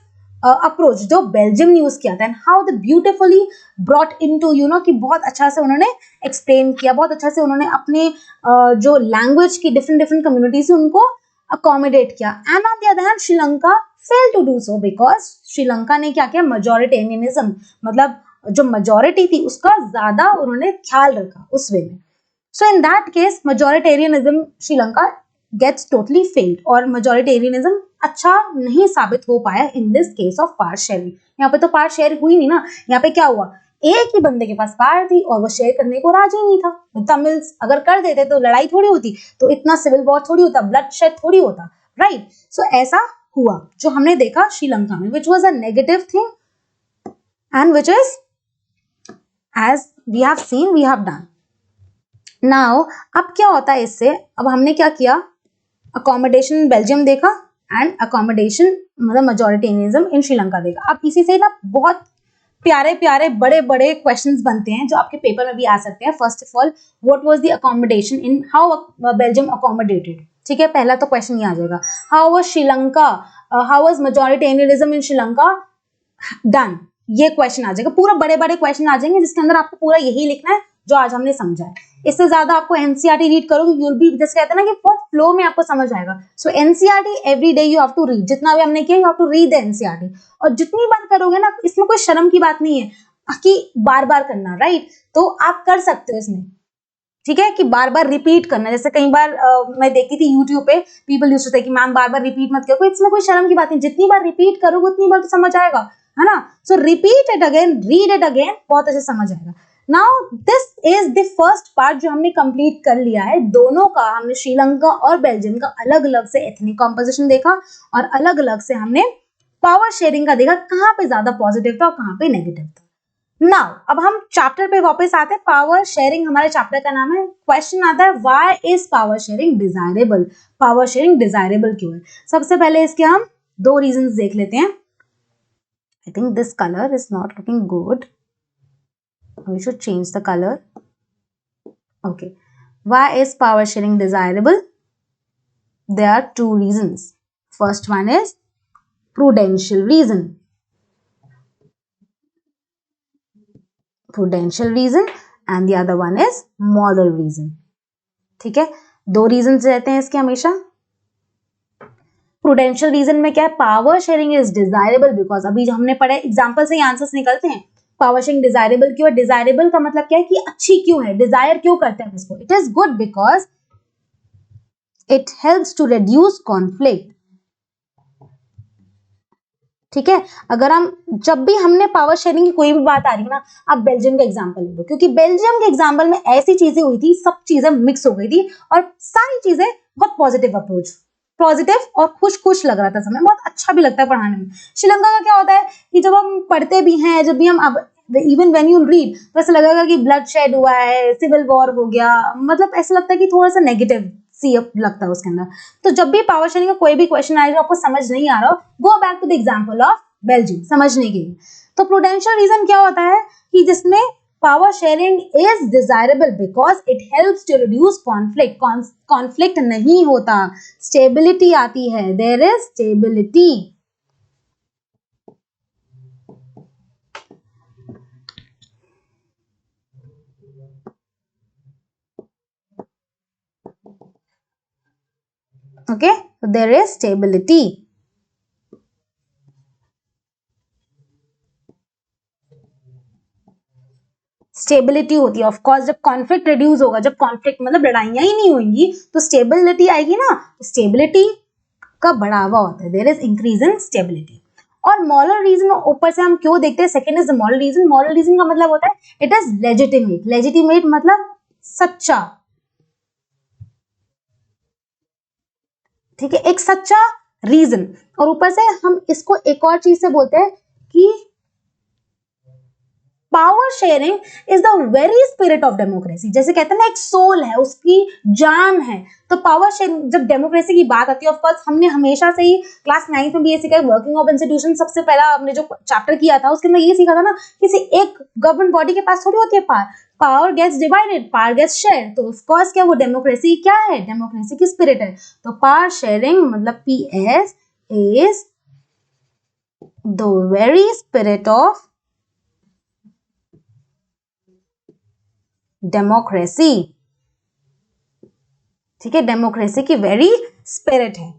approach जो बेल्जियम ने यूज किया था and how the beautifully brought into, you know, कि बहुत अच्छा से उन्होंने एक्सप्लेन किया, बहुत अच्छा से उन्होंने अपने जो लैंग्वेज की डिफरेंट कम्युनिटीज उनको अकोमोडेट किया। And on the other hand Sri Lanka fail to do so, because Sri Lanka ने क्या किया, मेजोरिटेरियनिज्म, मतलब जो मेजोरिटी थी उसका ज्यादा उन्होंने ख्याल रखा उस वे में। So in that case, majoritarianism Sri Lanka gets totally failed और majoritarianism अच्छा नहीं साबित हो पाया in this case of power sharing। यहाँ पे तो power share हुई नहीं ना, यहाँ पे क्या हुआ, एक ही बंदे के पास पावर थी और वो शेयर करने को राजी नहीं था। तमिल्स अगर कर देते तो लड़ाई थोड़ी होती, तो इतना सिविल वॉर थोड़ी होता, ब्लड शेड थोड़ी होता, राइट। सो ऐसा हुआ जो हमने देखा श्रीलंका में, which was a negative thing and which is as we have seen, we have done। Now अब क्या होता है इससे, अब हमने क्या किया, अकोमोडेशन बेल्जियम देखा एंड अकोमोडेशन मतलब मेजोरिटेरियनिज्म इन श्रीलंका देखा। अब इसी से ना बहुत प्यारे प्यारे बड़े बड़े क्वेश्चंस बनते हैं जो आपके पेपर में भी आ सकते हैं। First of all, what was the accommodation in, how Belgium accommodated, ठीक है, पहला तो क्वेश्चन ये आ जाएगा। How was Sri Lanka, how was majoritarianism in Sri Lanka done, ये क्वेश्चन आ जाएगा। पूरा बड़े बड़े क्वेश्चन आ जाएंगे जिसके अंदर आपको पूरा यही लिखना है जो आज हमने समझा है। इससे ज्यादा आपको एनसीईआरटी रीड करोगे, यू विल बी, जैसे कहते हैं ना कि बहुत फ्लो में आपको समझ आएगा। So NCERT every day you have to read, जितना भी हमने किया you have to read the NCERT, और जितनी बार करोगे ना, इसमें कोई शर्म की बात नहीं है कि बार बार करना, राइट, तो आप कर सकते हो इसमें, ठीक है, कि बार बार रिपीट करना। जैसे कई बार मैं देखती थी यूट्यूब पे, पीपल यूज्ड टू से कि मैम बार बार रिपीट मत करो, इसमें कोई शर्म की बात नहीं, जितनी बार रिपीट करोगे उतनी बार तो समझ आएगा, है ना। सो repeat it again, read it again, बहुत अच्छे समझ आएगा। Now this is the first part जो हमने कंप्लीट कर लिया है। दोनों का हमने श्रीलंका और बेल्जियम का अलग अलग से एथनिक कॉम्पोजिशन देखा और अलग अलग से हमने पावर शेयरिंग का देखा, कहाँ पे ज्यादा पॉजिटिव था और कहाँ पे नेगेटिव था। नाउ अब हम चैप्टर पे वापस आते हैं। पावर शेयरिंग हमारे चैप्टर का नाम है। क्वेश्चन आता है, why is power sharing desirable, power sharing desirable क्यों है। सबसे पहले इसके हम दो रीजंस देख लेते हैं। I think this colour is not looking good, we should change the color. Okay, why is power sharing desirable? There are two reasons. First one is prudential reason, and the other one is moral reason. ठीक है, दो reasons रहते हैं इसके हमेशा। Prudential reason में क्या है, power sharing is desirable because, अभी जो हमने पढ़ा एग्जाम्पल से ही आंसर्स निकलते हैं। पावर शेयरिंग डिजायरेबल क्यों है, डिजायरेबल का मतलब क्या है कि अच्छी क्यों है, डिजायर क्यों करते हैं इसको, it is good because it helps to reduce conflict. ठीक है, अगर हम जब भी हमने पावर शेयरिंग की कोई भी बात आ रही है ना, आप बेल्जियम का एग्जांपल ले लो, क्योंकि बेल्जियम के एग्जांपल में ऐसी चीजें हुई थी, सब चीजें मिक्स हो गई थी और सारी चीजें बहुत पॉजिटिव अप्रोच, पॉजिटिव और खुश खुश लग रहा था समय, बहुत अच्छा भी लगता है पढ़ाने में। श्रीलंका का क्या होता है कि जब हम पढ़ते भी हैं, जब भी हम अब इवन व्हेन यू रीड तो ऐसा लगेगा कि ब्लड शेड हुआ है, सिविल वॉर हो गया, मतलब ऐसा लगता है कि थोड़ा सा नेगेटिव सी लगता है उसके अंदर। तो जब भी पावर शेयरिंग का कोई भी क्वेश्चन आए जो आपको समझ नहीं आ रहा हो, go back to the example of Belgium समझने के लिए। तो प्रूडेंशियल रीजन क्या होता है कि जिसमें power sharing is desirable because it helps to reduce conflict, conflict नहीं होता, स्टेबिलिटी आती है, there is stability. Okay, so there is stability. Stability होती है, ऑफ कोर्स जब कॉन्फ्लिक्ट रिड्यूस होगा, जब कॉन्फ्लिक्ट मतलब लड़ाइयां ही नहीं होंगी तो स्टेबिलिटी आएगी ना, स्टेबिलिटी का बढ़ावा होता है, there is increase in stability. और मॉरल रीजन ऊपर से हम क्यों देखते हैं, second is the moral reason. Moral reason का मतलब होता है इट इज लेजिटिमेट, लेजिटिमेट मतलब सच्चा, ठीक है, एक सच्चा रीजन। और ऊपर से हम इसको एक और चीज से बोलते हैं कि power sharing is the very spirit of democracy, जैसे कहते हैं ना एक सोल है, उसकी जान है। तो पावर शेयरिंग, जब डेमोक्रेसी की बात आती है, ऑफ कोर्स हमने हमेशा से ही क्लास 9 में भी ये सीखा है, वर्किंग ऑफ इंस्टीट्यूशन सबसे पहला हमने जो चैप्टर किया था उसके अंदर ये सीखा था ना, किसी एक गवर्नमेंट बॉडी के पास थोड़ी होती है power, power gets divided, power gets share. तो ऑफ कोर्स क्या वो डेमोक्रेसी क्या है, डेमोक्रेसी की स्पिरिट है। तो पावर शेयरिंग मतलब PS is the very spirit of democracy, ठीक है, डेमोक्रेसी की वेरी स्पिरिट है।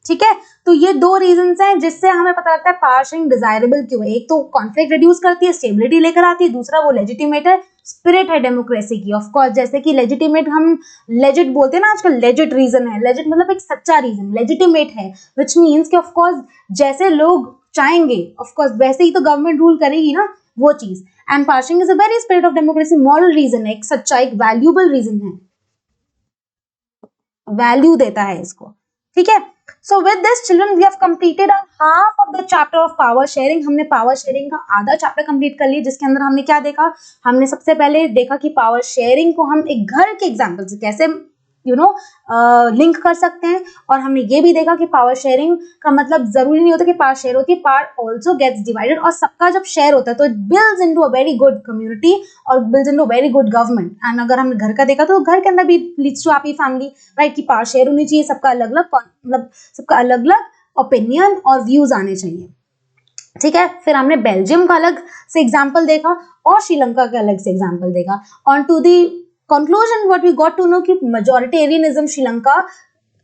ठीक है, तो ये दो रीजंस हैं जिससे हमें पता लगता है पावर शेयरिंग डिजायरेबल क्यों है। एक तो कॉन्फ्लिक्ट रिड्यूस करती है, स्टेबिलिटी लेकर आती है, दूसरा वो लेजिटिमेट है, स्पिरिट है डेमोक्रेसी की। ऑफ कोर्स जैसे कि लेजिटिमेट हम लेजिट बोलते हैं ना आजकल, लेजिट रीजन है, लेजिट मतलब एक सच्चा रीजन, लेजिटिमेट है व्हिच मींस कि ऑफ कोर्स जैसे लोग चाहेंगे ऑफ कोर्स वैसे ही तो गवर्नमेंट रूल करेगी ना, वो चीज। And power sharing is a very spirit of democracy, moral reason है, एक सच्चा, एक वैल्यूएबल रीजन है, वैल्यू देता है इसको। ठीक है, so with this children we have completed half of the chapter of power sharing. हमने पावर शेयरिंग का आधा चैप्टर कंप्लीट कर लिया, जिसके अंदर हमने क्या देखा, हमने सबसे पहले देखा कि पावर शेयरिंग को हम एक घर के एग्जांपल से कैसे लिंक कर सकते हैं। और हमने ये भी देखा कि पावर शेयरिंग का मतलब जरूरी नहीं होता कि पावर शेयर होती है, पावर ऑल्सो गेट्स डिवाइडेड, और सबका जब शेयर होता है तो it builds into a very good community और builds into very good government. And अगर हमने घर का देखा तो घर के अंदर भी leads to happy family, right, की पावर शेयर होनी चाहिए, सबका अलग अलग मतलब सबका अलग अलग ओपिनियन और व्यूज आने चाहिए। ठीक है, फिर हमने बेल्जियम का अलग से एग्जाम्पल देखा और श्रीलंका का अलग से एग्जाम्पल देखा। On to the conclusion what we got to know कि majoritarianism श्रीलंका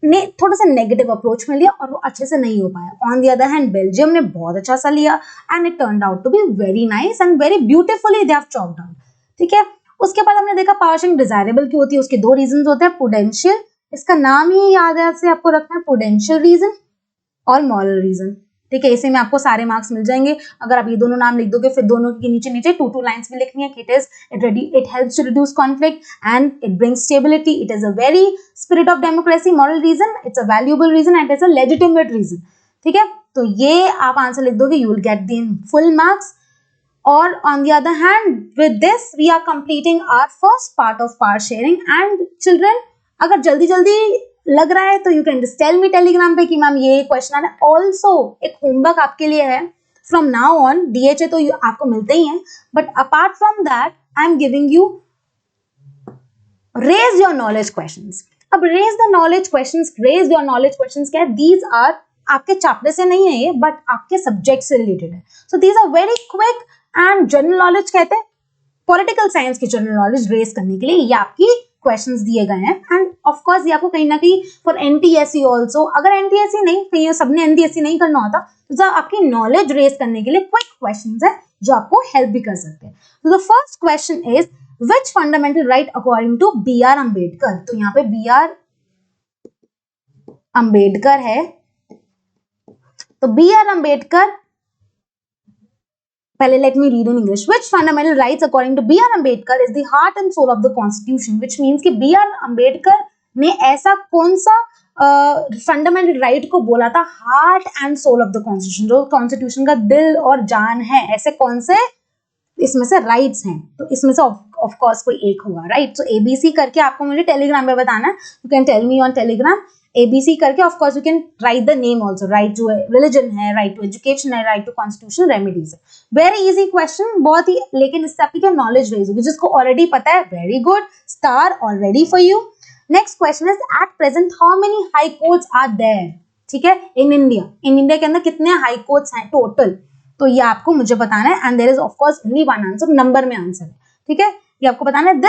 ने थोड़ा सा नेगेटिव अप्रोच में लिया और वो अच्छे से नहीं हो पाया। On the other hand Belgium ने बहुत अच्छा सा लिया and it turned out to be very nice and very beautifully they have chopped out. ठीक है, उसके बाद हमने देखा पावर शेयरिंग डिजायरेबल क्यों होती है, उसके दो रीजंस होते हैं, प्रूडेंशियल, इसका नाम ही याद है से आपको रखना है, प्रूडेंशियल रीजन और मॉरल रीजन। ठीक है, इसी में आपको सारे मार्क्स मिल जाएंगे अगर आप ये दोनों नाम लिख दोगे। फिर दोनों के नीचे नीचे 2 लाइंस भी लिखनी है कि it helps to reduce conflict and it brings stability, it is a very spirit of democracy, moral reason, it's a valuable reason and it's a legitimate reason. ठीक है, तो ये आप आंसर लिख दोगे, you will get the full marks. और on the other hand with this we are completing our first part of power sharing. And children अगर जल्दी जल्दी लग रहा है तो you can just tell me Telegram पे कि मैम ये क्वेश्चन आ रहा है। ऑल्सो एक होमवर्क आपके लिए है, फ्रॉम नाउ ऑन DHA तो आपको मिलते ही हैं, but apart from that I am giving you raise your knowledge questions. अब raise the knowledge questions, raise your knowledge questions क्या है, दीज आर आपके चैप्टर से नहीं है ये, बट आपके सब्जेक्ट से रिलेटेड है। So these are very quick and general knowledge, कहते हैं पॉलिटिकल साइंस की जनरल नॉलेज रेज करने के लिए ये आपकी क्वेश्चंस दिए गए हैं एंड ऑफ कोर्स ये आपको कहीं ना कहीं फॉर एनटीएससी ऑल्सो, अगर एनटीएससी नहीं, कहीं सबने एनटीएससी नहीं करना होता तो आपकी नॉलेज रेज करने के लिए क्विक क्वेश्चंस है जो आपको हेल्प भी कर सकते हैं. तो the first question is which fundamental right according to B R Ambedkar. तो यहाँ पे बी आर अम्बेडकर है, तो बी आर अम्बेडकर, पहले let me read in English. Which fundamental rights according to B.R. Ambedkar is the heart and soul of the Constitution? Which means कि B.R. Ambedkar ने ऐसा कौन सा फंडामेंटल राइट को बोला था heart and soul of the constitution, जो constitution का दिल और जान है, ऐसे कौन से इसमें से राइट्स हैं? तो इसमें से ऑफ कोर्स कोई एक होगा, राइट? सो एबीसी करके आपको मुझे टेलीग्राम पे बताना है. You can tell me on Telegram ABC करके. Of course you can write the name also. Right जो है रिलीजन है, राइट टू एजुकेशन है, राइट टू कॉन्स्टिट्यूशन रेमेडीज है. वेरी इजी क्वेश्चन, बहुत ही, लेकिन इससे आपकी क्या नॉलेज रेज होगी. जिसको ऑलरेडी पता है, very good, star already for you. Next question is at present how many high courts are there. ठीक है, इन इंडिया. इन इंडिया के अंदर कितने हाई कोर्ट्स हैं टोटल, तो ये आपको मुझे बताना है. And there is of course only one answer, number में आंसर है. ठीक है, ये आपको बताना है.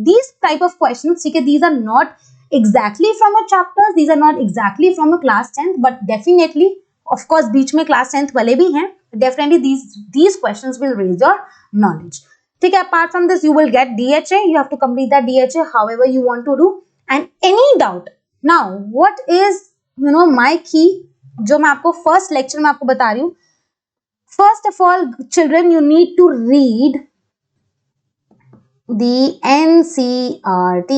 these type of questions, ठीक है, these are not exactly from a chapters, these are not exactly from a class 10th, but definitely of course बीच में class 10th वाले भी हैं. Definitely these questions will raise your knowledge. ठीक है, apart from this you will get DHA, you have to complete that DHA however you want to do. And any doubt, now what is my key, जो मैं आपको first lecture में आपको बता रही हूँ. First of all children, you need to read the NCERT.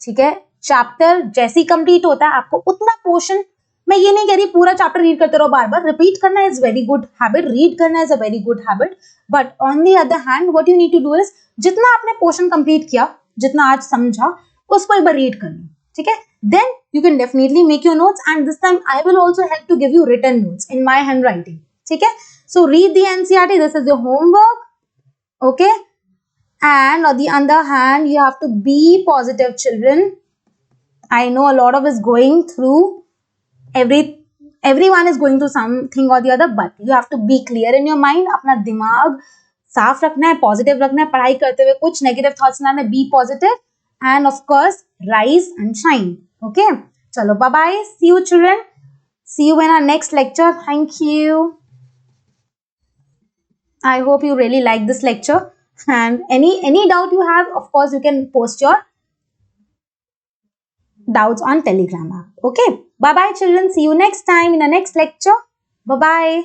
ठीक है, चैप्टर जैसे ही कंप्लीट होता है आपको उतना पोर्शन, मैं ये नहीं कह रही पूरा चैप्टर रीड करते रहो, बार बार रिपीट करना is very good habit, read करना is a very good habit, but on the other hand what you need to do is जितना आपने पोर्शन कंप्लीट किया, जितना आज समझा, उसको एक बार रीड कर लो. ठीक है, then you can definitely make your notes and this time I will also help to give you written notes in my handwriting. ठीक है, so read the NCERT, this is your homework. Okay, and on the other hand you have to be positive children. I know a lot of is going through, everyone is going through something or the other, but you have to be clear in your mind. अपना दिमाग साफ रखना है, positive रखना है, पढ़ाई करते हुए कुछ नेगेटिव थॉट्स ना आने. Be positive and of course rise and shine. Okay, चलो bye bye, see you children, see you in our next lecture. Thank you. I hope you really like this lecture. And any doubt you have, of course you can post your doubts on Telegram app. Okay, bye bye children, see you next time in the next lecture. Bye bye.